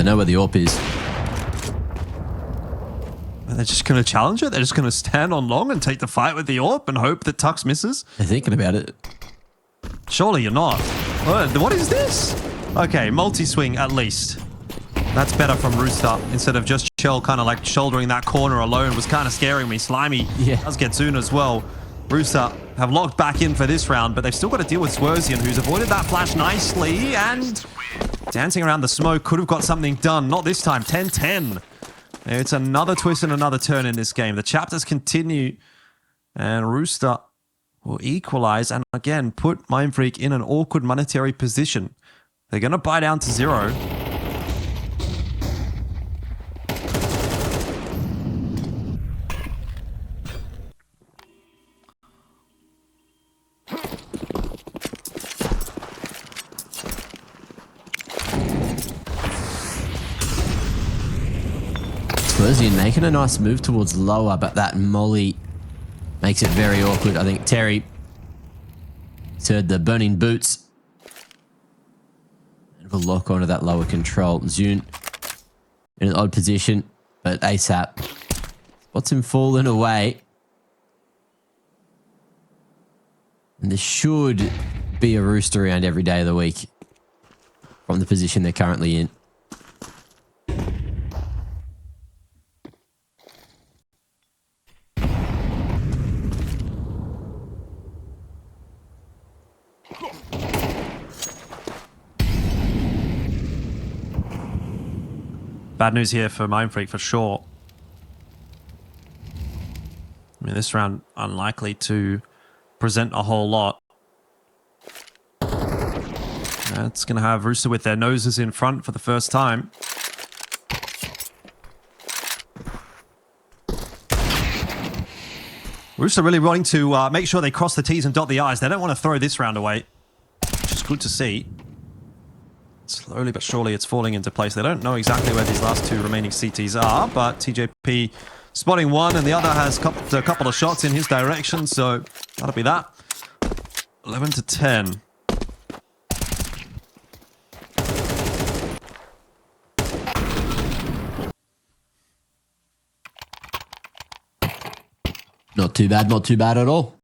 S2: they know where the AWP is.
S1: And they're just going to challenge it? They're just going to stand on long and take the fight with the AWP and hope that Tux misses?
S2: They're thinking about it.
S1: Surely you're not. What is this? Okay, multi-swing at least. That's better from Rooster instead of just Chell kind of like shouldering that corner alone. Was kind of scaring me. Slimy does get Zoon as well. Rooster have locked back in for this round, but they've still got to deal with Swerzian, who's avoided that flash nicely and dancing around the smoke. Could have got something done. Not this time. 10-10. It's another twist and another turn in this game. The chapters continue, and Rooster will equalize and again put Mindfreak in an awkward monetary position. They're going to buy down to 0.
S2: Swerzian making a nice move towards lower, but that molly makes it very awkward. I think Terry heard the burning boots. And we'll lock onto that lower control. Zoon in an odd position, but ASAP spots him falling away. And there should be a Rooster around every day of the week from the position they're currently in.
S1: Bad news here for Mindfreak for sure. I mean, this round unlikely to present a whole lot. That's going to have Rooster with their noses in front for the first time. Rooster really wanting to make sure they cross the T's and dot the I's. They don't want to throw this round away, which is good to see. Slowly but surely it's falling into place. They don't know exactly where these last 2 remaining CTs are, but TJP spotting one and the other has a couple of shots in his direction, so that'll be that. 11-10.
S2: Not too bad at all.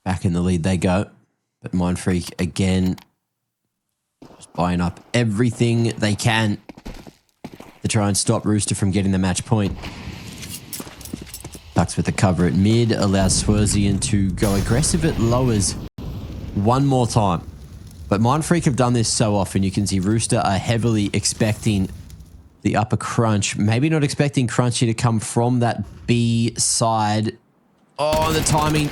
S2: Back in the lead they go. But Mindfreak again just buying up everything they can to try and stop Rooster from getting the match point. Ducks with the cover at mid, allows Swerzian to go aggressive at lowers one more time. But Mindfreak have done this so often. You can see Rooster are heavily expecting the upper crunch. Maybe not expecting Crunchy to come from that B side. Oh, the timing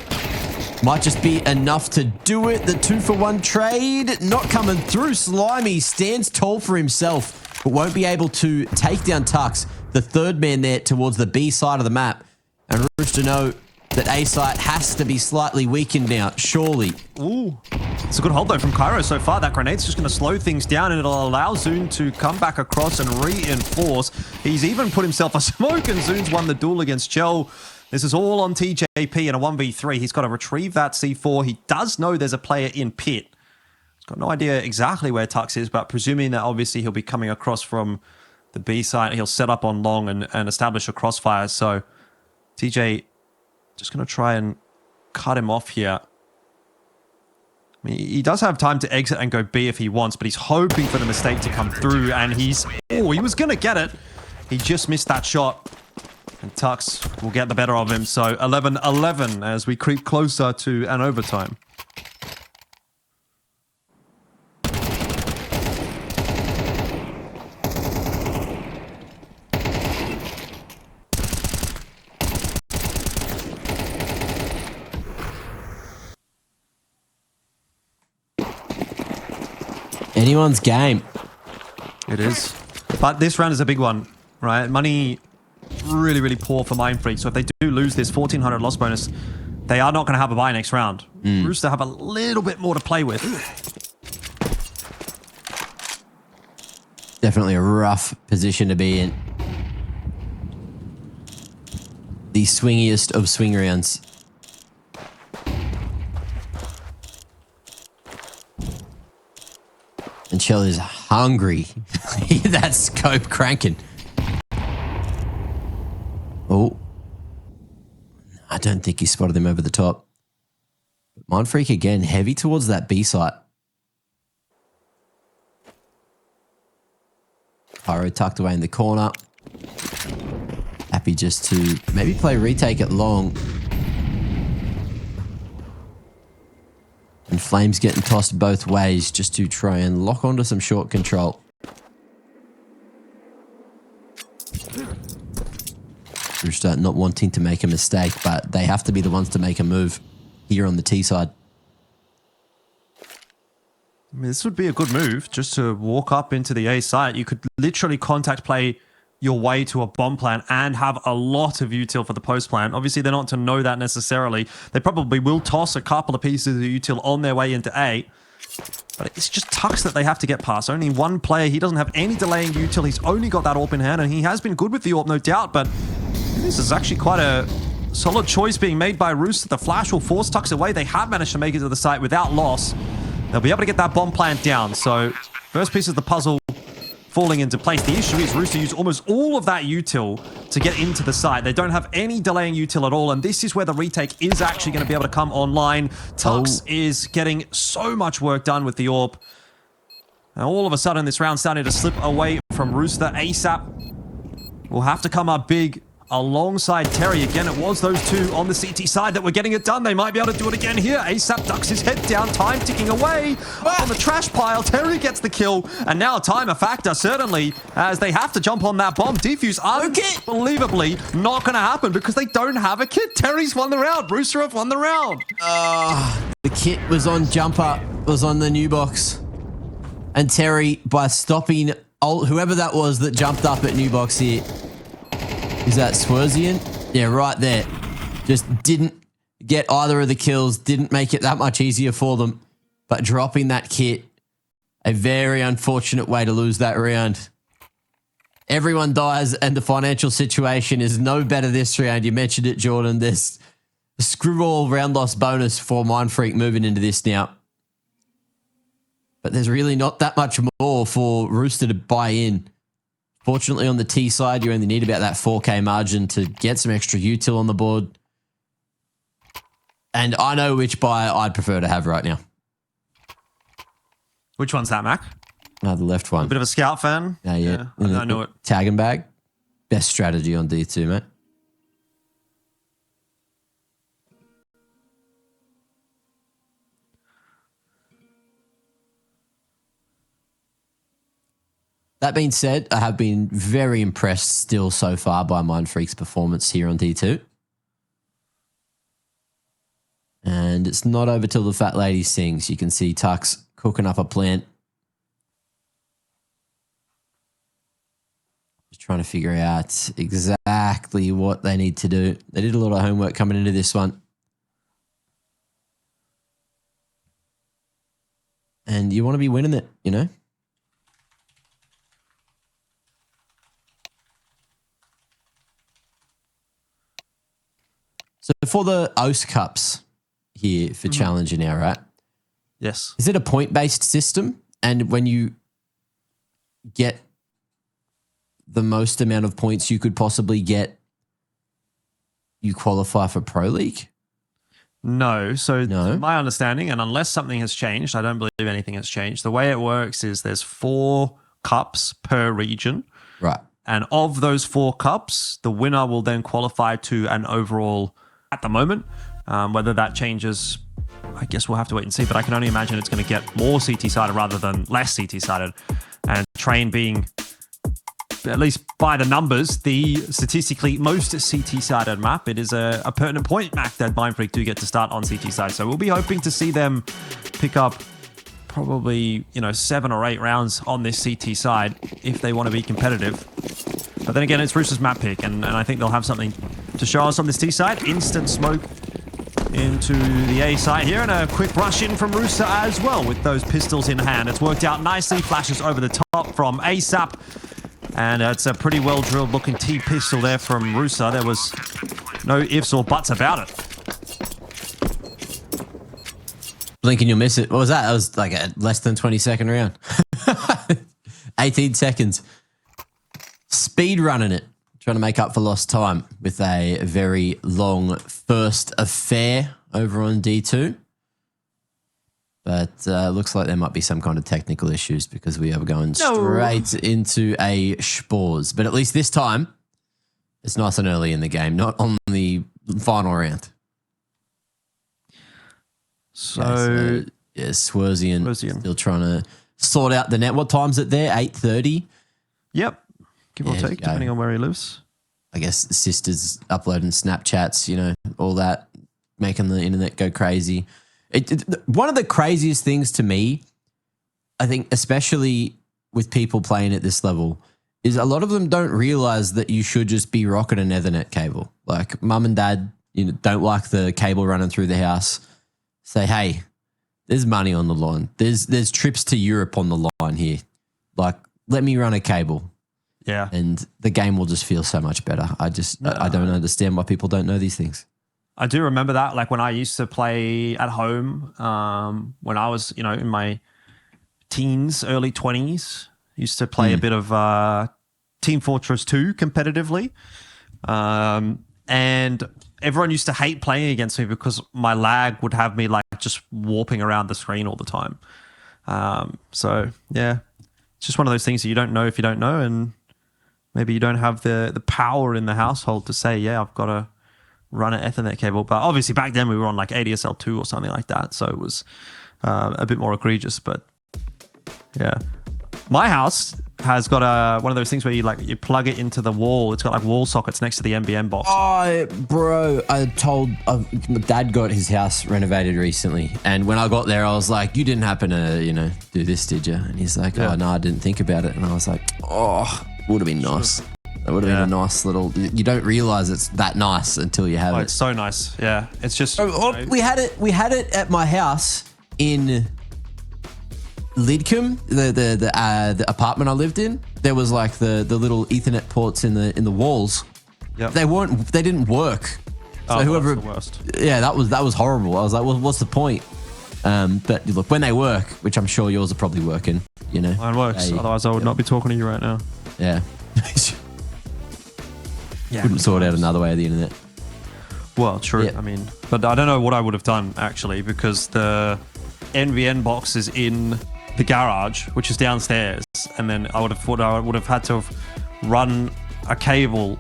S2: might just be enough to do it. The 2-for-1 trade not coming through. Slimy stands tall for himself, but won't be able to take down Tux, the third man there towards the B side of the map. And Rooster know that A site has to be slightly weakened now, surely.
S1: Ooh. It's a good hold though from Cairo so far. That grenade's just going to slow things down and it'll allow Zoon to come back across and reinforce. He's even put himself a smoke and Zoon's won the duel against Chell. This is all on TJP in a 1v3. He's got to retrieve that C4. He does know there's a player in pit. He's got no idea exactly where Tux is, but presuming that obviously he'll be coming across from the B side, he'll set up on long and establish a crossfire. So TJ just going to try and cut him off here. I mean, he does have time to exit and go B if he wants, but he's hoping for the mistake to come through, and he was going to get it. He just missed that shot, and Tux will get the better of him. So 11-11 as we creep closer to an overtime.
S2: Anyone's game.
S1: It is. But this round is a big one, right? Money really, really poor for Mindfreak. So if they do lose this 1,400 loss bonus, they are not going to have a bye next round. Rooster have a little bit more to play with.
S2: Definitely a rough position to be in. The swingiest of swing rounds. Shell is hungry. Hear that scope cranking. Oh. I don't think he spotted him over the top. Mindfreak again, heavy towards that B site. Pyro tucked away in the corner. Happy just to maybe play retake it long. And Flames getting tossed both ways just to try and lock onto some short control. Rooster not wanting to make a mistake, but they have to be the ones to make a move here on the T side.
S1: I mean, this would be a good move, just to walk up into the A site. You could literally contact play your way to a bomb plant and have a lot of util for the post plant. Obviously, they're not to know that necessarily. They probably will toss a couple of pieces of util on their way into A. But it's just tucks that they have to get past. Only one player. He doesn't have any delaying util. He's only got that AWP in hand, and he has been good with the AWP, no doubt. But this is actually quite a solid choice being made by Rooster. The flash will force tucks away. They have managed to make it to the site without loss. They'll be able to get that bomb plant down. So first piece of the puzzle falling into place. The issue is Rooster used almost all of that util to get into the site. They don't have any delaying util at all, and this is where the retake is actually going to be able to come online. Tux is getting so much work done with the AWP. And all of a sudden, this round starting to slip away from Rooster. ASAP will have to come up big alongside Terry. Again, it was those two on the CT side that were getting it done. They might be able to do it again here. ASAP ducks his head down, time ticking away on the trash pile. Terry gets the kill, and now time a factor, certainly, as they have to jump on that bomb. Defuse, unbelievably, not going to happen because they don't have a kit. Terry's won the round. Rooster have won the round.
S2: The kit was on jumper, was on the new box. And Terry, by stopping whoever that was that jumped up at new box here, is that Swerzian? Yeah, right there. Just didn't get either of the kills, didn't make it that much easier for them. But dropping that kit, a very unfortunate way to lose that round. Everyone dies and the financial situation is no better this round. You mentioned it, Jordan. There's a screw all round loss bonus for Mindfreak moving into this now. But there's really not that much more for Rooster to buy in. Fortunately, on the T side, you only need about that 4K margin to get some extra util on the board. And I know which buy I'd prefer to have right now.
S1: Which one's that, Mac?
S2: No, the left one.
S1: A bit of a scout fan?
S2: Yeah.
S1: I know it.
S2: Tag and bag. Best strategy on D2, mate. That being said, I have been very impressed still so far by Mindfreak's performance here on D2. And it's not over till the fat lady sings. You can see Tux cooking up a plant. Just trying to figure out exactly what they need to do. They did a lot of homework coming into this one. And you want to be winning it, you know? So for the OS Cups here for Challenger now, right?
S1: Yes.
S2: Is it a point-based system? And when you get the most amount of points you could possibly get, you qualify for Pro League?
S1: No. So
S2: No.
S1: my understanding, and unless something has changed, I don't believe anything has changed. The way it works is there's 4 cups per region.
S2: Right.
S1: And of those 4 cups, the winner will then qualify to an overall at the moment. Whether that changes, I guess we'll have to wait and see. But I can only imagine it's going to get more CT-sided rather than less CT-sided. And Train being, at least by the numbers, the statistically most CT-sided map, it is a pertinent point, Mac, that Mindfreak do get to start on CT side. So we'll be hoping to see them pick up probably, 7 or 8 rounds on this CT side if they want to be competitive. But then again, it's Rooster's map pick, and I think they'll have something to show us on this T side. Instant smoke into the A side here, and a quick rush in from Rooster as well with those pistols in hand. It's worked out nicely. Flashes over the top from ASAP, and it's a pretty well drilled looking T pistol there from Rooster. There was no ifs or buts about it.
S2: Blink and you'll miss it. What was that? That was like a less than 20-second round. 18 seconds. Speed running it. Trying to make up for lost time with a very long first affair over on D2. But looks like there might be some kind of technical issues because we are going straight into a Spores. But at least this time, it's nice and early in the game, not on the final round.
S1: So
S2: yeah, Swerzian still trying to sort out the net. What time's it there? 8:30?
S1: Yep. Give or take, depending on where he lives.
S2: I guess the sisters uploading Snapchats, you know, all that, making the internet go crazy. One of the craziest things to me, I think, especially with people playing at this level, is a lot of them don't realize that you should just be rocking an Ethernet cable. Like mum and dad, you know, don't like the cable running through the house. Say, hey, there's money on the line. There's trips to Europe on the line here. Like, let me run a cable.
S1: Yeah.
S2: And the game will just feel so much better. I don't understand why people don't know these things.
S1: I do remember that, like when I used to play at home, when I was, you know, in my teens, early 20s, used to play a bit of Team Fortress 2 competitively. And everyone used to hate playing against me because my lag would have me like just warping around the screen all the time. So yeah, it's just one of those things that you don't know if you don't know, and maybe you don't have the power in the household to say, yeah, I've got to run an Ethernet cable. But obviously back then we were on like ADSL 2 or something like that. So it was a bit more egregious, but yeah. My house has got one of those things where you plug it into the wall. It's got like wall sockets next to the NBN box.
S2: Oh, bro, my dad got his house renovated recently. And when I got there, I was like, you didn't happen to, you know, do this, did you? And he's like, oh, no, I didn't think about it. And I was like, oh, would have been nice. That would have been a nice little, you don't realize it's that nice until you have it.
S1: It's so nice. Yeah. It's just.
S2: We had it at my house in Lidcombe, the apartment I lived in. There was like the little Ethernet ports in the walls.
S1: Yep.
S2: They didn't work. So whoever,
S1: that's the worst.
S2: Yeah, that was horrible. I was like, well, what's the point? But look, when they work, which I'm sure yours are probably working, you know.
S1: Mine works. Otherwise, I would not be talking to you right now.
S2: Yeah.
S1: Yeah.
S2: Couldn't sort out another way of the internet.
S1: Well, true.
S2: Yeah.
S1: I mean, but I don't know what I would have done actually, because the NVN box is in the garage, which is downstairs, and then I would have had to have run a cable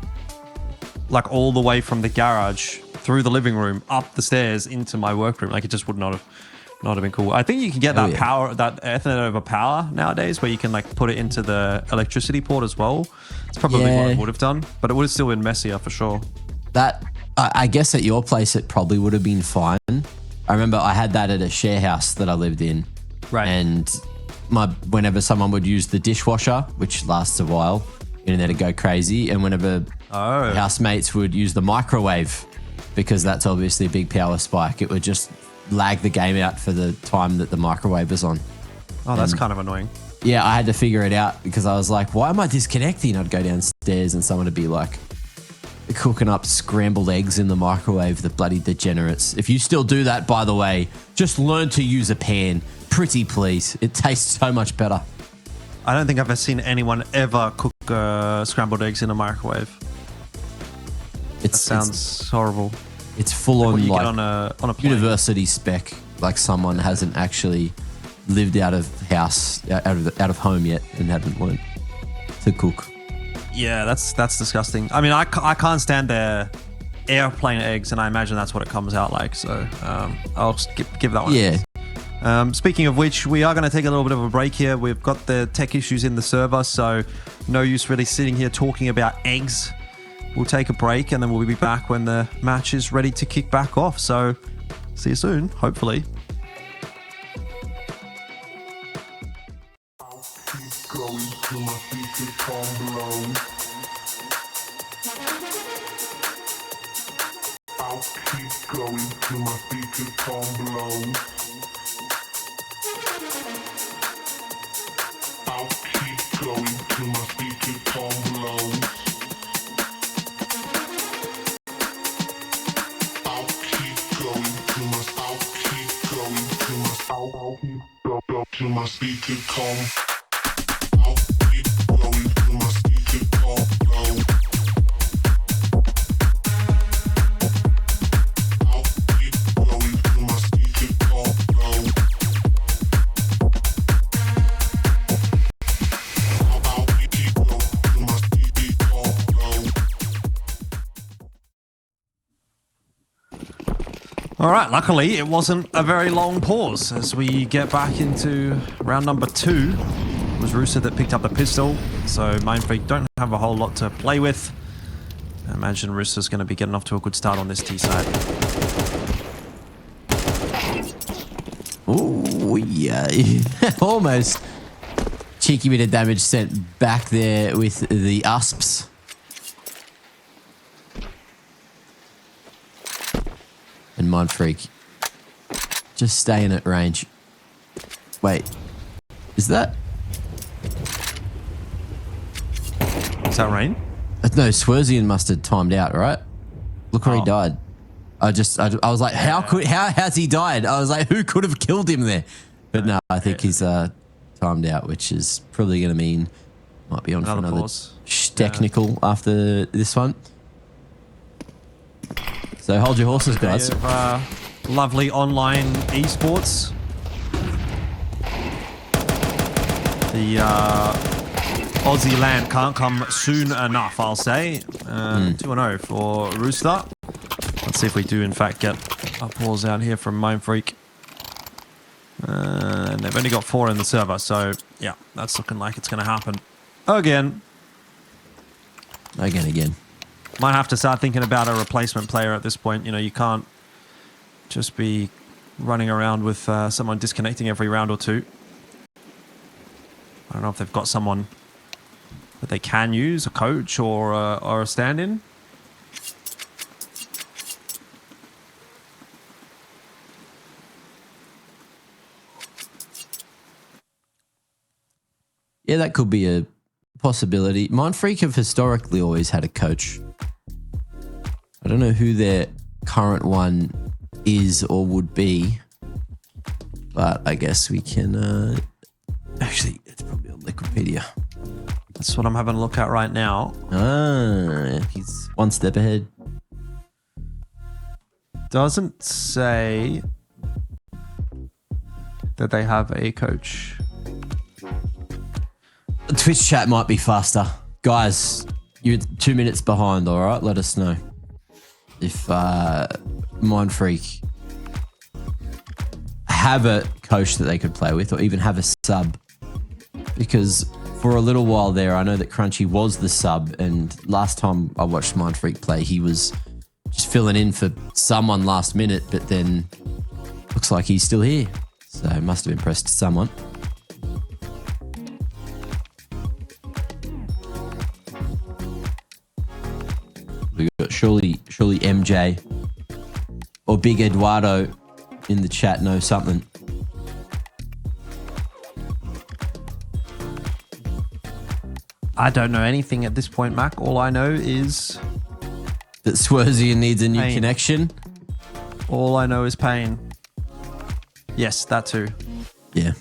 S1: like all the way from the garage through the living room up the stairs into my workroom. Like it just would not have been cool. I think you can get that power, that Ethernet over power nowadays, where you can like put it into the electricity port as well. It's probably what I would have done, but it would have still been messier for sure.
S2: That I guess at your place it probably would have been fine. I remember I had that at a share house that I lived in,
S1: right?
S2: And whenever someone would use the dishwasher, which lasts a while, internet would go crazy, and whenever housemates would use the microwave, because that's obviously a big power spike, it would just lag the game out for the time that the microwave was on.
S1: Oh, that's kind of annoying.
S2: Yeah, I had to figure it out because I was like, why am I disconnecting? I'd go downstairs and someone would be like cooking up scrambled eggs in the microwave, the bloody degenerates. If you still do that, by the way, just learn to use a pan. Pretty please. It tastes so much better.
S1: I don't think I've ever seen anyone ever cook scrambled eggs in a microwave. That sounds horrible.
S2: It's full on like
S1: on a
S2: university spec. Like someone hasn't actually lived out of house, out of home yet, and haven't learned to cook.
S1: Yeah, that's disgusting. I mean, I can't stand their airplane eggs, and I imagine that's what it comes out like. So I'll give that one.
S2: Yeah.
S1: Speaking of which, we are going to take a little bit of a break here. We've got the tech issues in the server, so no use really sitting here talking about eggs. We'll take a break, and then we'll be back when the match is ready to kick back off. So see you soon, hopefully.
S3: Going to my feet to calm blow. I'll keep going to my feet to calm blow. I'll keep going to my feet to calm blow. I'll keep going to my to my feet to calm. I'll keep
S1: All right, luckily it wasn't a very long pause as we get back into round number 2. It was Rooster that picked up the pistol, so Mindfreak don't have a whole lot to play with. I imagine Rooster's going to be getting off to a good start on this T side.
S2: Oh, yeah. Almost. Cheeky bit of damage sent back there with the USPs. And Mindfreak just staying at range. Wait, is that?
S1: Is that rain?
S2: No, Swerzian must have timed out, right? Look where he died. I was like, how has he died? I was like, who could have killed him there? But no, I think he's timed out, which is probably going to mean might be on for another technical after this one. So hold your horses, guys.
S1: Lovely online esports. The Aussie land can't come soon enough, I'll say. 2-0 for Rooster. Let's see if we do, in fact, get a pause out here from Mindfreak. And they've only got 4 in the server, so yeah, that's looking like it's going to happen again.
S2: Again.
S1: Might have to start thinking about a replacement player at this point. You know, you can't just be running around with someone disconnecting every round or two. I don't know if they've got someone that they can use, a coach or a stand-in.
S2: Yeah, that could be a possibility. Mindfreak have historically always had a coach. I don't know who their current one is or would be, but I guess we can... actually, it's probably on Wikipedia.
S1: That's what I'm having a look at right now.
S2: He's one step ahead.
S1: Doesn't say that they have a coach.
S2: Twitch chat might be faster. Guys, you're 2 minutes behind, all right? Let us know if Mindfreak have a coach that they could play with or even have a sub. Because for a little while there, I know that Crunchy was the sub, and last time I watched Mindfreak play, he was just filling in for someone last minute, but then looks like he's still here. So must have impressed someone. We got surely MJ or Big Eduardo in the chat know something.
S1: I don't know anything at this point, Mac. All I know is
S2: that Swerzian needs a new
S1: pain.
S2: connection.
S1: All I know is pain. Yes, that too.
S2: Yeah.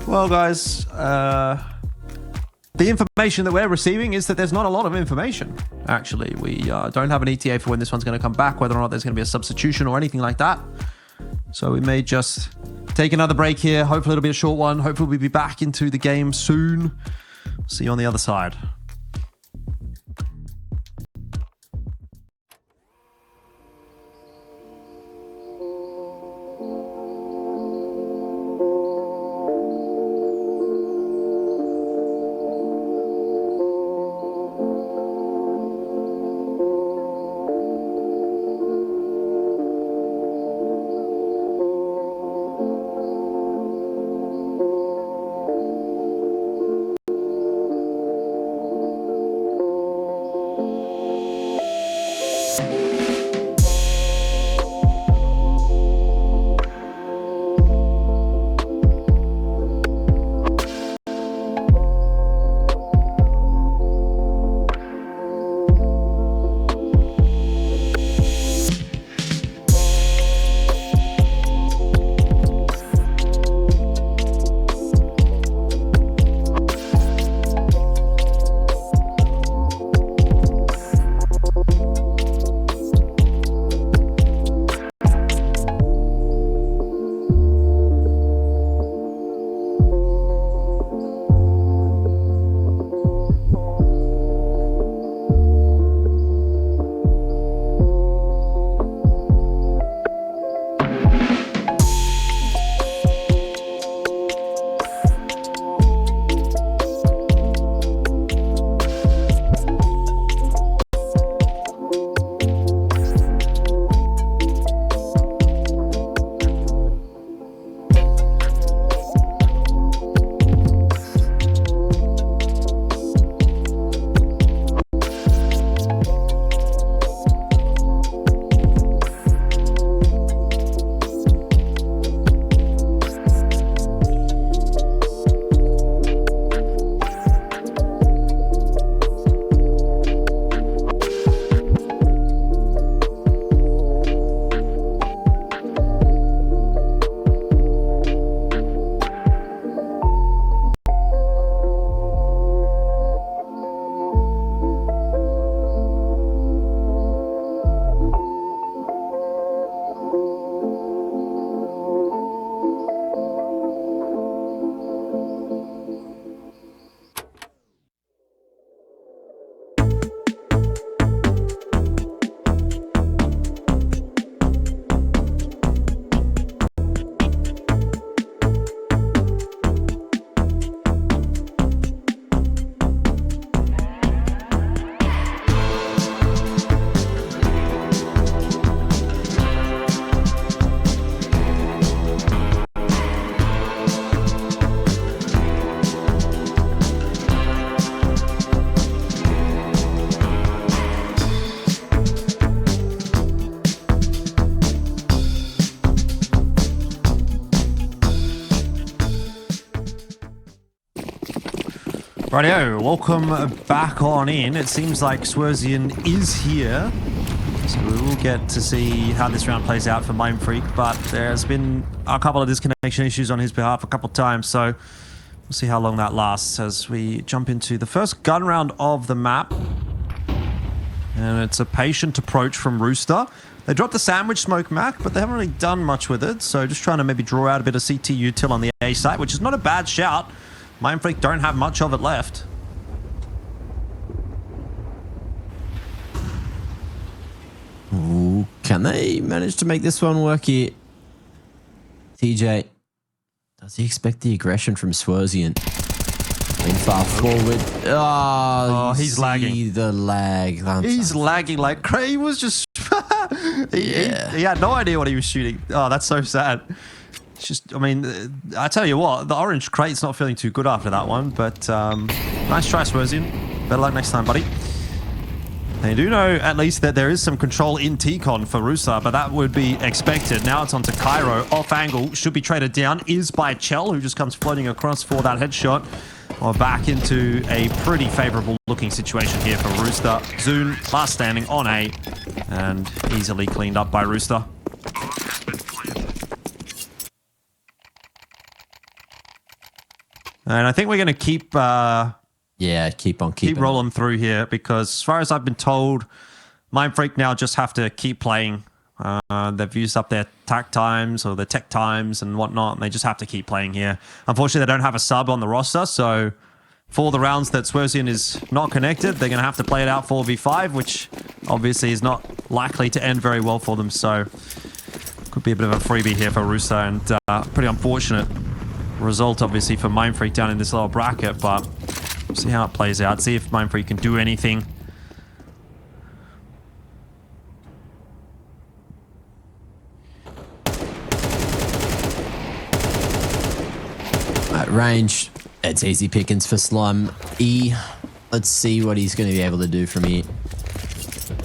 S1: Well, guys, the information that we're receiving is that there's not a lot of information, actually. We don't have an ETA for when this one's going to come back, whether or not there's going to be a substitution or anything like that. So we may just take another break here. Hopefully it'll be a short one. Hopefully we'll be back into the game soon. See you on the other side. Rightio, welcome back on in. It seems like Swerzian is here. So we will get to see how this round plays out for Mindfreak, but there's been a couple of disconnection issues on his behalf a couple of times, so we'll see how long that lasts as we jump into the first gun round of the map. And it's a patient approach from Rooster. They dropped the sandwich smoke Mac, but they haven't really done much with it, so just trying to maybe draw out a bit of CT util on the A site, which is not a bad shout. Mindfreak don't have much of it left.
S2: Ooh, can they manage to make this one work here? TJ, does he expect the aggression from Swerzian? In far forward. Oh,
S1: he's lagging.
S2: The lag.
S1: He's lagging like crazy. He was just... he had no idea what he was shooting. Oh, that's so sad. It's just, I mean, I tell you what, the orange crate's not feeling too good after that one, but nice try, Swerzian. Better luck next time, buddy. They do know at least that there is some control in T-Con for Rooster, but that would be expected. Now it's onto Cairo. Off angle, should be traded down, is by Chell, who just comes floating across for that headshot. We're back into a pretty favorable looking situation here for Rooster. Zune, last standing on A, and easily cleaned up by Rooster. And I think we're going to keep... keep rolling through here, because as far as I've been told, Mindfreak now just have to keep playing. They've used up their tack times or their tech times and whatnot, and they just have to keep playing here. Unfortunately, they don't have a sub on the roster, so for the rounds that Swerzian is not connected, they're going to have to play it out 4v5, which obviously is not likely to end very well for them. So could be a bit of a freebie here for Rooster, and pretty unfortunate result, obviously, for Mindfreak down in this lower bracket, but we'll see how it plays out. See if Mindfreak can do anything.
S2: At range, it's easy pickings for Slime E. Let's see what he's going to be able to do from here.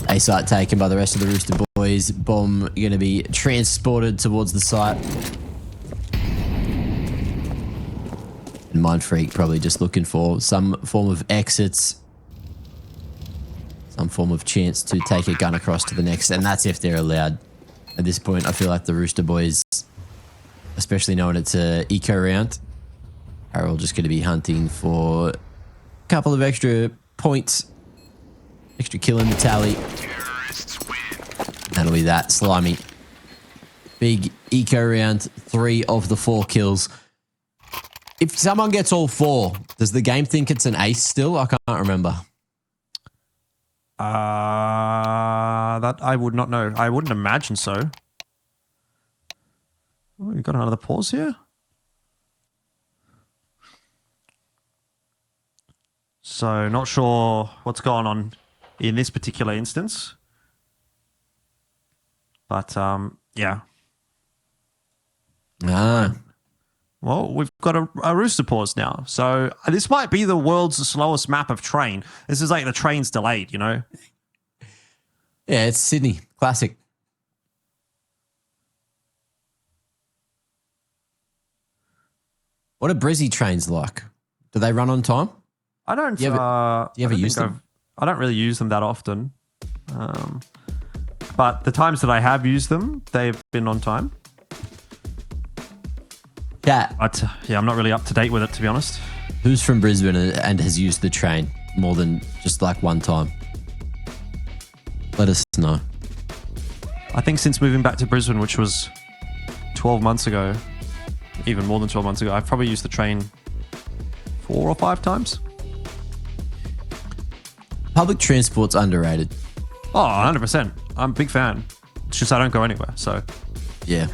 S2: A site taken by the rest of the Rooster boys. Bomb going to be transported towards the site. And Mindfreak probably just looking for some form of exits. Some form of chance to take a gun across to the next. And that's if they're allowed. At this point, I feel like the Rooster boys, especially knowing it's a eco round, are all just going to be hunting for a couple of extra points. Extra kill in the tally. That'll be that. Slimy. Big eco round. 3 of the 4 kills. If someone gets all 4, does the game think it's an ace still? I can't remember.
S1: That I would not know. I wouldn't imagine so. Oh, you got another pause here? So, not sure what's going on in this particular instance. But, yeah. Well, we've got a Rooster pause now. So, this might be the world's slowest map of train. This is like the train's delayed, you know?
S2: Yeah, it's Sydney. Classic. What are Brizzy trains like? Do they run on time?
S1: I don't.
S2: Do you ever use them?
S1: I don't really use them that often. But the times that I have used them, they've been on time.
S2: Yeah.
S1: But yeah, I'm not really up to date with it, to be honest.
S2: Who's from Brisbane and has used the train more than just like one time? Let us know.
S1: I think since moving back to Brisbane, which was 12 months ago, even more than 12 months ago, I've probably used the train 4 or 5 times.
S2: Public transport's underrated.
S1: Oh, 100%. I'm a big fan. It's just I don't go anywhere, so.
S2: Yeah.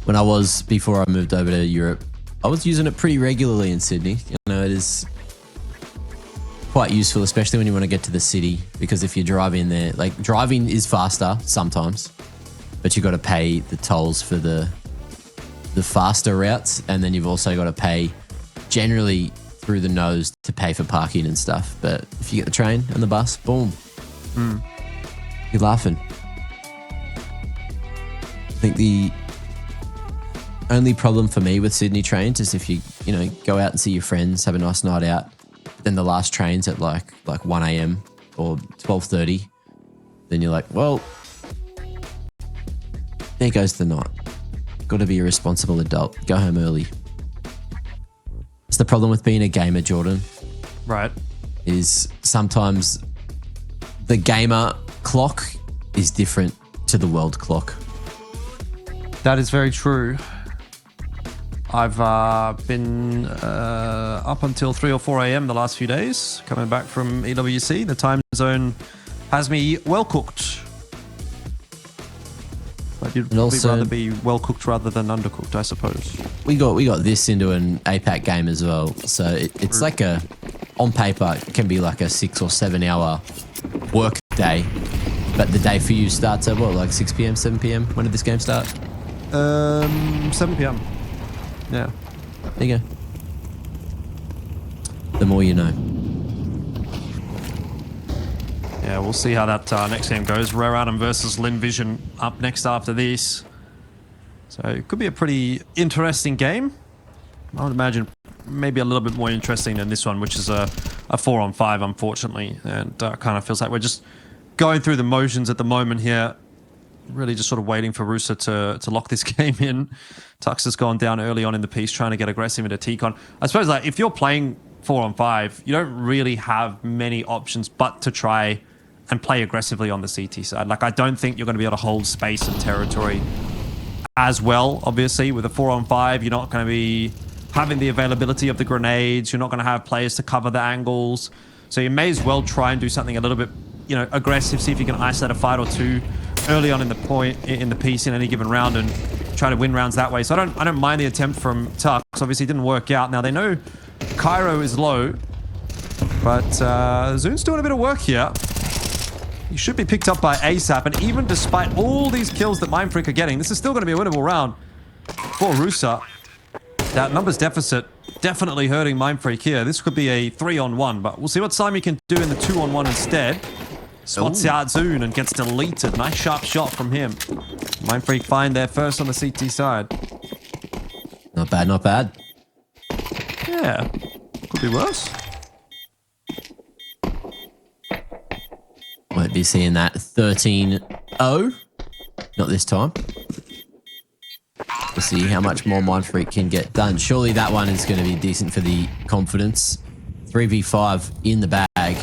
S2: When before I moved over to Europe, I was using it pretty regularly in Sydney. You know, it is quite useful, especially when you want to get to the city, because if you drive in there, like driving is faster sometimes, but you got to pay the tolls for the faster routes, and then you've also got to pay generally through the nose to pay for parking and stuff. But if you get the train and the bus, boom, you're laughing. I think the only problem for me with Sydney trains is if you go out and see your friends, have a nice night out, then the last train's at like 1 a.m. or 12:30, then you're like, well, there goes the night. Got to be a responsible adult. Go home early. It's the problem with being a gamer, Jordan.
S1: Right.
S2: Is sometimes the gamer clock is different to the world clock.
S1: That is very true. I've been up until 3 or 4 a.m. the last few days, coming back from EWC. The time zone has me well cooked. But you'd probably
S2: also-
S1: rather be well cooked rather than undercooked, I suppose.
S2: We got this into an APAC game as well. So it's like on paper, it can be like a 6 or 7 hour work day. But the day for you starts at what, like 6 p.m., 7 p.m.? When did this game start?
S1: 7 p.m. Yeah.
S2: There you go. The more you know.
S1: Yeah, we'll see how that next game goes. Rare Adam versus Lin Vision up next after this. So it could be a pretty interesting game. I would imagine maybe a little bit more interesting than this one, which is a 4-on-5, unfortunately. And kind of feels like we're just going through the motions at the moment here. Really just sort of waiting for Rooster to lock this game in. Tux has gone down early on in the piece, trying to get aggressive into T-Con. I suppose like if you're playing 4-on-5, you don't really have many options but to try and play aggressively on the CT side. Like I don't think you're going to be able to hold space and territory as well, obviously. With a 4-on-5, you're not going to be having the availability of the grenades. You're not going to have players to cover the angles. So you may as well try and do something a little bit, you know, aggressive, see if you can isolate a fight or two early on in the piece in any given round and try to win rounds that way. So I don't mind the attempt from Tux. Obviously it didn't work out. Now they know Cairo is low, but Zoon's doing a bit of work here. He should be picked up by ASAP, and even despite all these kills that Mindfreak are getting, this is still going to be a winnable round for Rooster. That numbers deficit definitely hurting Mindfreak here. This could be a 3-on-1, but we'll see what Simon can do in the 2-on-1 instead. Spots out Zoon and gets deleted. Nice sharp shot from him. Mindfreak find their first on the CT side.
S2: Not bad, not bad.
S1: Yeah, could be worse.
S2: Won't be seeing that 13-0. Not this time. We'll see how much more Mindfreak can get done. Surely that one is going to be decent for the confidence. 3v5 in the bag.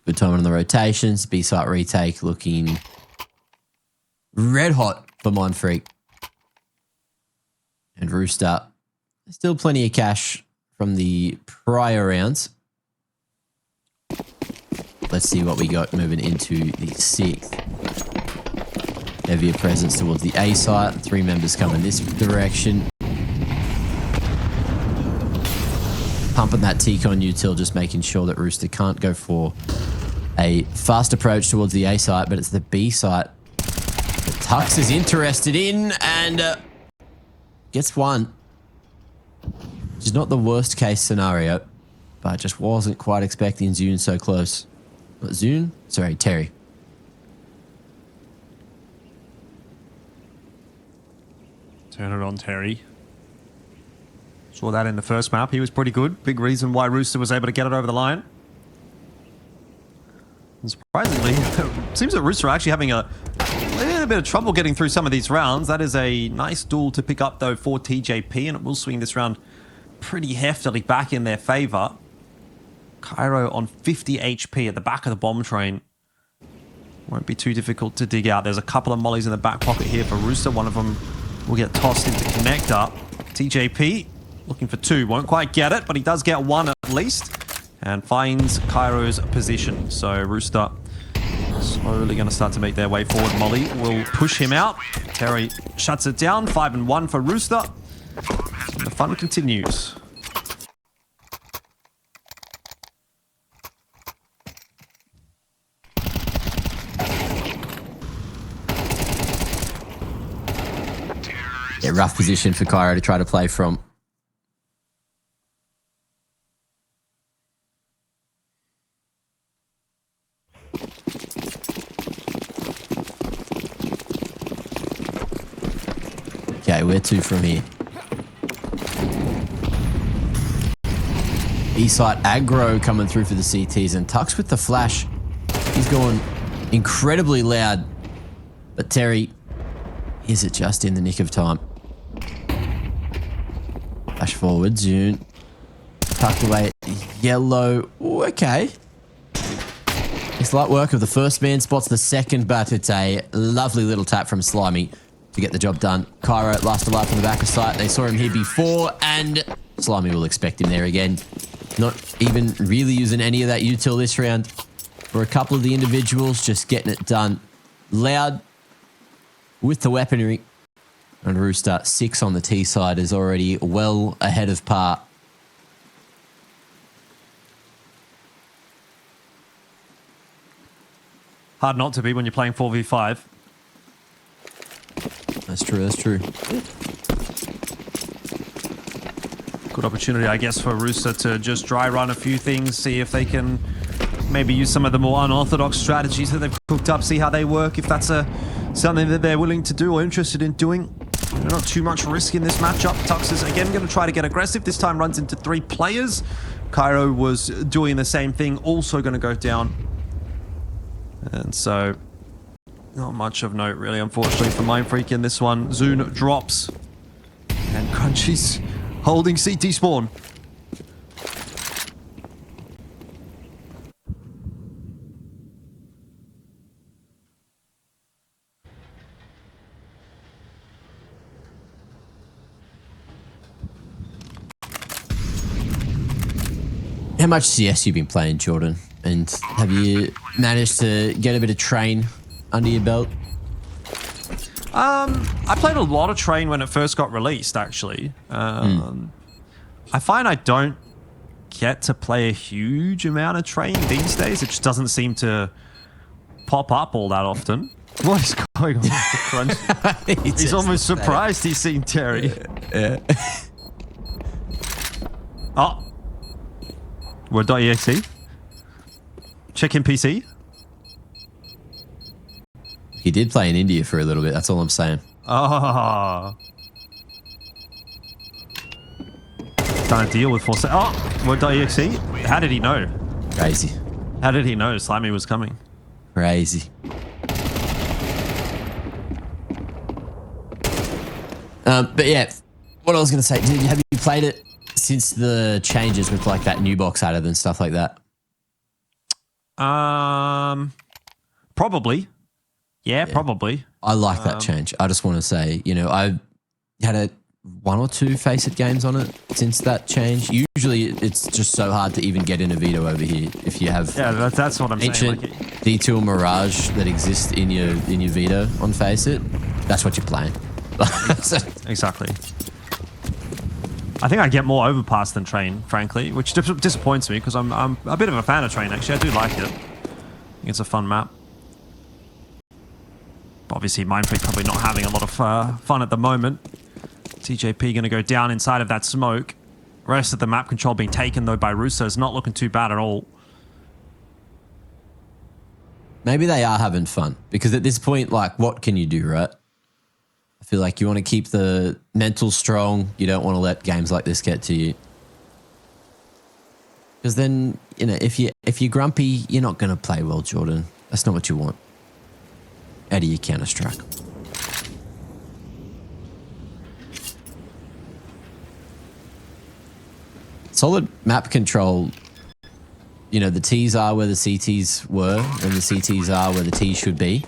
S2: Good time on the rotations. B-site retake looking red hot for Mindfreak. And Rooster, still plenty of cash from the prior rounds. Let's see what we got moving into the 6th. Heavier presence towards the A site. 3 members coming this direction. Pumping that T-Con util, just making sure that Rooster can't go for a fast approach towards the A site, but it's the B site that Tux is interested in and gets one. Which is not the worst case scenario, but just wasn't quite expecting Zoon so close. What, Zoon? Sorry, Terry.
S1: Turn it on, Terry. Saw that in the first map. He was pretty good. Big reason why Rooster was able to get it over the line. And surprisingly, it seems that Rooster are actually having a little bit of trouble getting through some of these rounds. That is a nice duel to pick up, though, for TJP, and it will swing this round pretty heftily back in their favor. Cairo on 50 HP at the back of the bomb train. Won't be too difficult to dig out. There's a couple of mollies in the back pocket here for Rooster. One of them will get tossed into connector. TJP looking for 2. Won't quite get it, but he does get 1 at least. And finds Cairo's position. So Rooster slowly going to start to make their way forward. Molly will push him out. Terry shuts it down. 5-1 for Rooster. And the fun continues.
S2: Yeah, rough position for Cairo to try to play from. Okay, Okay, where to from here? E-site aggro coming through for the CTs, and Tux with the flash. He's going incredibly loud, but Terry is it just in the nick of time. Flash forward, Zune. Tucked away at yellow. Ooh, okay. It's light work of the first man, spots the second, but it's a lovely little tap from Slimy to get the job done. Cairo last alive from the back of sight. They saw him here before, and Slimy will expect him there again. Not even really using any of that util this round. For a couple of the individuals, just getting it done loud with the weaponry. And Rooster, 6 on the T side, is already well ahead of par.
S1: Hard not to be when you're playing 4v5.
S2: That's true, that's true.
S1: Good opportunity, I guess, for Rooster to just dry run a few things, see if they can maybe use some of the more unorthodox strategies that they've cooked up, see how they work, if that's something that they're willing to do or interested in doing. Not too much risk in this matchup. Tux is again going to try to get aggressive. This time runs into 3 players. Cairo was doing the same thing, also going to go down. And so, not much of note really, unfortunately, for Mindfreak in this one. Zune drops. And Crunchy's holding CT spawn.
S2: How much CS you been playing, Jordan? And have you managed to get a bit of train under your belt?
S1: I played a lot of Train when it first got released, actually. I find I don't get to play a huge amount of Train these days. It just doesn't seem to pop up all that often. What is going on with the Crunch? He's almost surprised he's seen Terry.
S2: Yeah.
S1: Oh. Word.exe. Check in PC.
S2: He did play in India for a little bit, that's all I'm saying.
S1: Oh. Trying to deal with force. Oh, Word.exe. How did he know?
S2: Crazy.
S1: How did he know Slimy was coming?
S2: Crazy. But yeah, what I was going to say, have you played it since the changes with like that new box added and stuff like that?
S1: Probably. Yeah, probably.
S2: I like that change. I just want to say, you know, I've had 1 or 2 Face-It games on it since that change. Usually it's just so hard to even get in a veto over here if you have
S1: that's what I'm saying.
S2: ancient D2 Mirage that exists in your veto on Face-It. That's what you're playing.
S1: Exactly. I think I get more Overpass than Train, frankly, which disappoints me because I'm a bit of a fan of Train, actually. I do like it. I think it's a fun map. But obviously, Mindfreak probably not having a lot of fun at the moment. TJP going to go down inside of that smoke. Rest of the map control being taken, though, by Rooster. It's not looking too bad at all.
S2: Maybe they are having fun because at this point, like, what can you do, right? I feel like you want to keep the mental strong. You don't want to let games like this get to you. Because then, you know, if you're grumpy, you're not going to play well, Jordan. That's not what you want. Out of your Counter-Strike. Solid map control. You know, the T's are where the CTs were, and the CTs are where the T's should be.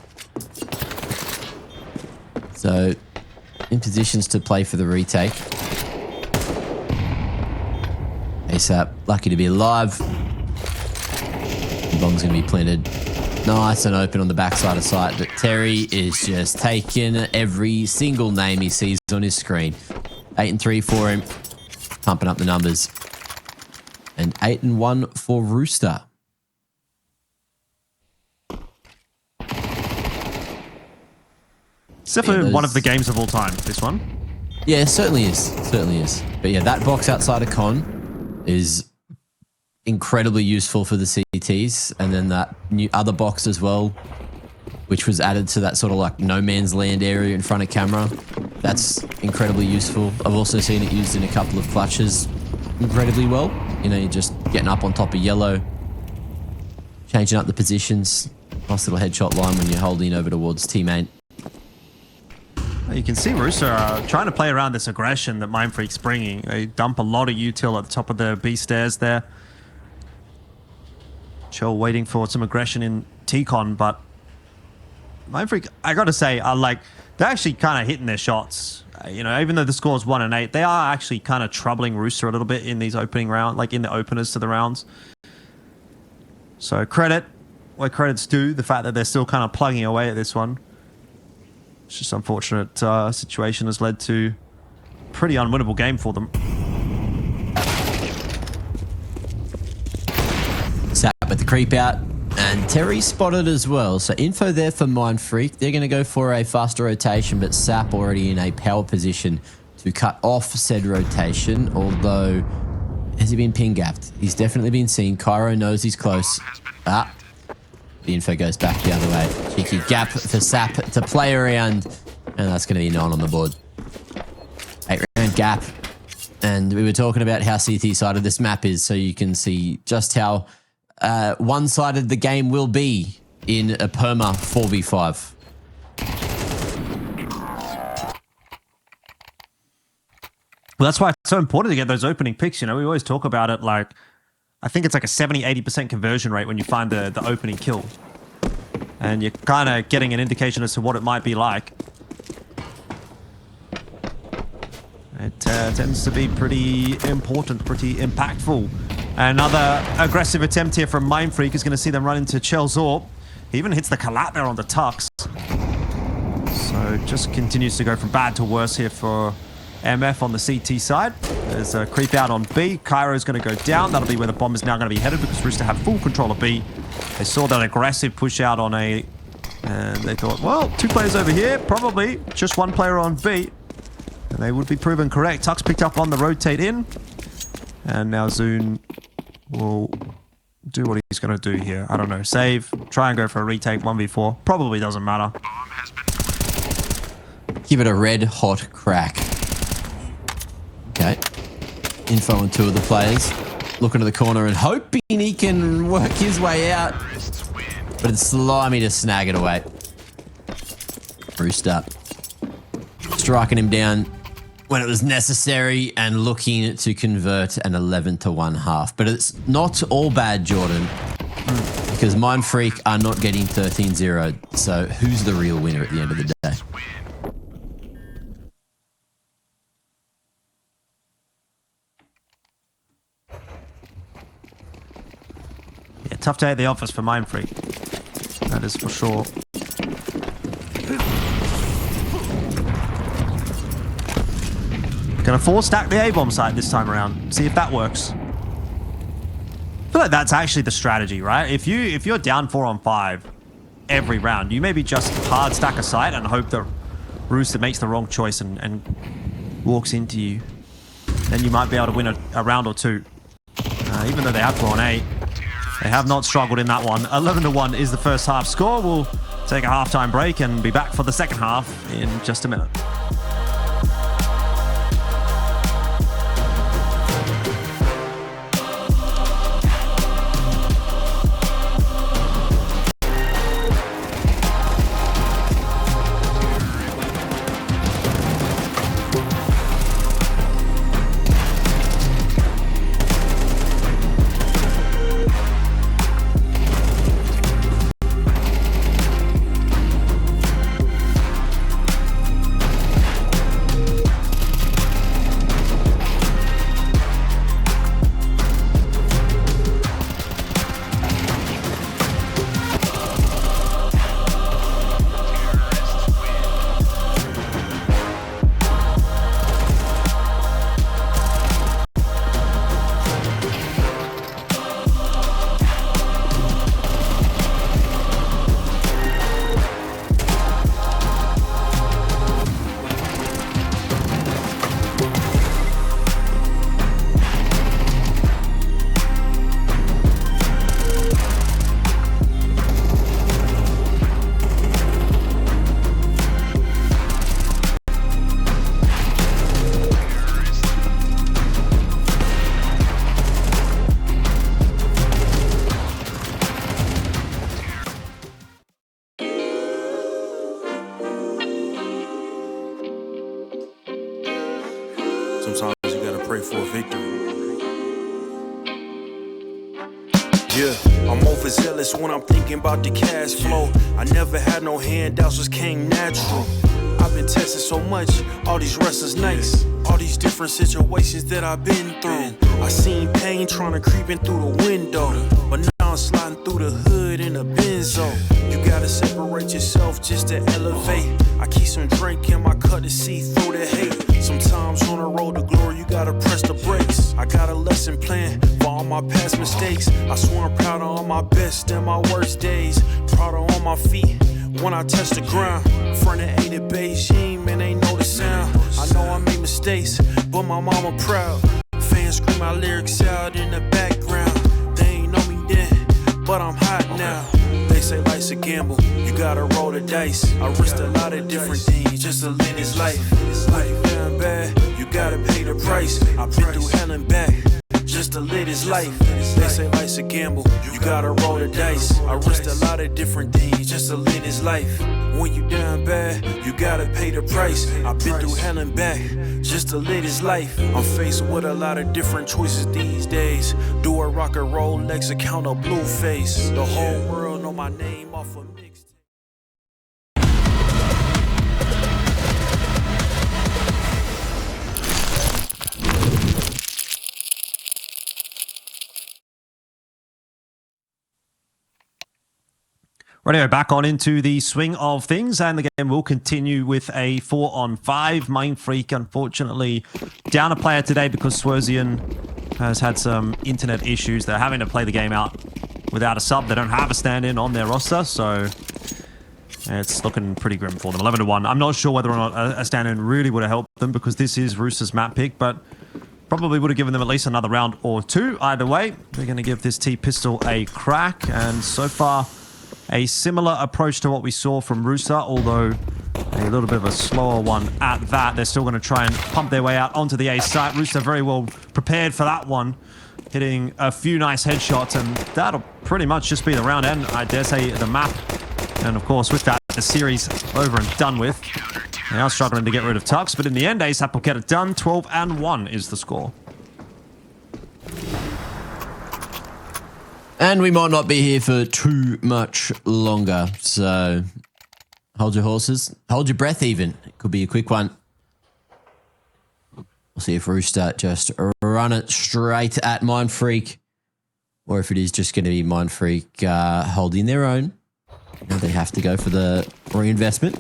S2: So, in positions to play for the retake. ASAP, lucky to be alive. The bomb's going to be planted nice and open on the backside of sight, but Terry is just taking every single name he sees on his screen. 8 and 3 for him, pumping up the numbers. And 8 and 1 for Rooster.
S1: It's definitely one of the games of all time, this one.
S2: Yeah, it certainly is. Certainly is. But yeah, that box outside of Con is incredibly useful for the CTs. And then that new other box as well, which was added to that sort of like no man's land area in front of camera. That's incredibly useful. I've also seen it used in a couple of clutches incredibly well. You know, you're just getting up on top of yellow, changing up the positions. Nice little headshot line when you're holding over towards teammate.
S1: You can see Rooster trying to play around this aggression that Mindfreak's bringing. They dump a lot of util at the top of the B stairs there. Chill waiting for some aggression in T-Con, but Mindfreak, I gotta say, they're actually kind of hitting their shots. You know, even though the score is 1 and 8, they are actually kind of troubling Rooster a little bit in these opening rounds, like in the openers to the rounds. So credit where credit's due, the fact that they're still kind of plugging away at this one. It's just unfortunate situation has led to a pretty unwinnable game for them.
S2: Sap with the creep out, and Terry spotted as well. So info there for Mindfreak. They're going to go for a faster rotation, but Sap already in a power position to cut off said rotation. Although, has he been pin gapped? He's definitely been seen. Cairo knows he's close. The info goes back the other way. Cheeky gap for Sap to play around, and that's going to be 9 on the board. 8-round gap. And we were talking about how CT-sided this map is, so you can see just how one-sided the game will be in a perma 4v5.
S1: Well, that's why it's so important to get those opening picks. You know, we always talk about it like, I think it's like a 70-80% conversion rate when you find the opening kill. And you're kind of getting an indication as to what it might be like. It tends to be pretty important, pretty impactful. Another aggressive attempt here from Mindfreak is going to see them run into Chelzor. He even hits the collat there on the Tux. So just continues to go from bad to worse here for MF on the CT side. There's a creep out on B. Cairo's going to go down. That'll be where the bomb is now going to be headed because Rooster have full control of B. They saw that aggressive push out on A, and they thought, well, 2 players over here, probably just 1 player on B. And they would be proven correct. Tux picked up on the rotate in, and now Zune will do what he's going to do here. I don't know, save, try and go for a retake 1v4. Probably doesn't matter.
S2: Give it a red hot crack. Okay. Info on 2 of the players. Looking to the corner and hoping he can work his way out. But it's slimy to snag it away. Rooster striking him down when it was necessary and looking to convert an 11-1 half. But it's not all bad, Jordan, because Mindfreak are not getting 13-0. So who's the real winner at the end of the day?
S1: Yeah, tough day at the office for Mindfreak. That is for sure. Gonna 4-stack the A-bomb site this time around. See if that works. I feel like that's actually the strategy, right? If you're down 4 on 5 every round, you maybe just hard stack a site and hope that Rooster makes the wrong choice and walks into you. Then you might be able to win a round or 2. Even though they have gone 8. They have not struggled in that one. 11-1 is the first half score. We'll take a halftime break and be back for the second half in just a minute.
S4: for a victory. Yeah, I'm overzealous when I'm thinking about the cash flow. I never had no handouts, just came natural. I've been testing so much, all these restless nights, all these different situations that I've been through. I seen pain trying to creep in through the window, but now I'm sliding through the hood in a benzo. You gotta separate yourself just to elevate. I keep some drink in my cup to see through the hate. Sometimes on the road to glory, you gotta press the brakes. I got a lesson plan for all my past mistakes. I swear I'm proud of all my best and my worst days. Proud of all my feet when I touch the ground. Front of 8 at Beijing, man, they know the sound. I know I made mistakes, but my mama proud. Fans scream my lyrics out in the background. They ain't know me then, but I'm hot now. They say life's a gamble, you gotta roll the dice. I risked a lot of different things just to live this life. Life down bad, you gotta pay the price. I've been through hell and back just to live this life. They say life's a gamble, you gotta roll the dice. I risked a lot of different things just to live this life. When you down bad, you gotta pay the price. I've been through hell and back just to live this life. I'm faced with a lot of different choices these days. Do a rock and roll, Lex account a blue face. The whole world know my name off of mixtape.
S1: Radio back on into the swing of things, and the game will continue with a 4-on-5. Mindfreak, unfortunately, down a player today because Swerzian has had some internet issues. They're having to play the game out without a sub. They don't have a stand-in on their roster, so it's looking pretty grim for them. 11-1. I'm not sure whether or not a stand-in really would have helped them because this is Rooster's map pick, but probably would have given them at least another round or two. Either way, they're going to give this T-pistol a crack, and so far a similar approach to what we saw from Rooster, although a little bit of a slower one at that. They're still going to try and pump their way out onto the A site. Rooster very well prepared for that one, hitting a few nice headshots, and that'll pretty much just be the round end, I dare say, the map. And of course, with that, the series over and done with. They are struggling to get rid of Tux, but in the end, ASAP will get it done. 12-1 is the score.
S2: And we might not be here for too much longer, so hold your horses. Hold your breath even. It could be a quick one. We'll see if Rooster just run it straight at Mindfreak, or if it is just going to be Mindfreak holding their own. Now they have to go for the reinvestment.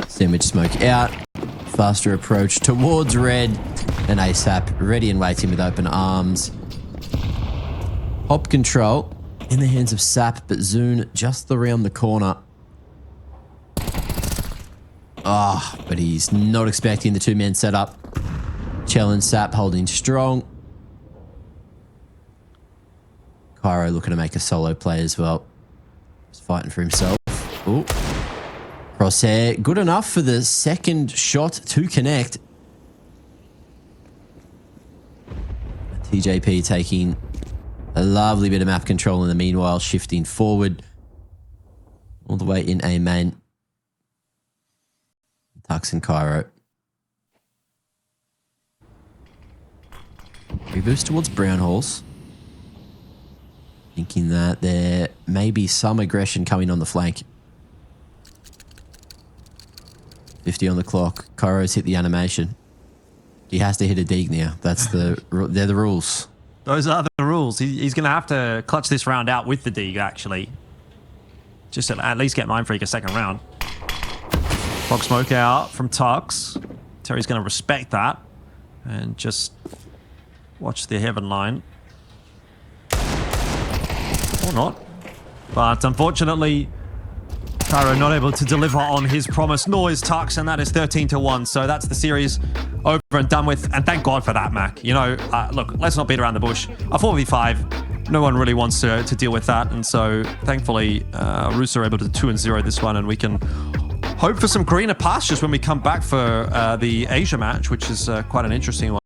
S2: Sandwich smoke out. Faster approach towards red. And ASAP ready and waiting with open arms. Hop control in the hands of Sap, but Zune just around the corner. But he's not expecting the two-man setup. Challenge Sap holding strong. Cairo looking to make a solo play as well. He's fighting for himself. Ooh. Crosshair, good enough for the second shot to connect. TJP taking a lovely bit of map control in the meanwhile, shifting forward all the way in A main. Tux and Cairo. Reboost towards Brown Halls. Thinking that there may be some aggression coming on the flank. 50 on the clock. Cairo's hit the animation. He has to hit a dig now. They're the rules.
S1: Those are the rules. He's going to have to clutch this round out with the dig, actually. Just to at least get Mindfreak a second round. Fog smoke out from Tux. Terry's going to respect that. And just watch the heaven line. Or not. But unfortunately, Cairo not able to deliver on his promise, nor is Tux, and that is 13-1. So that's the series over and done with. And thank God for that, Mac. You know, look, let's not beat around the bush. A 4v5, no one really wants to deal with that. And so thankfully, Rooster are able to 2-0 this one, and we can hope for some greener pastures when we come back for the Asia match, which is quite an interesting one.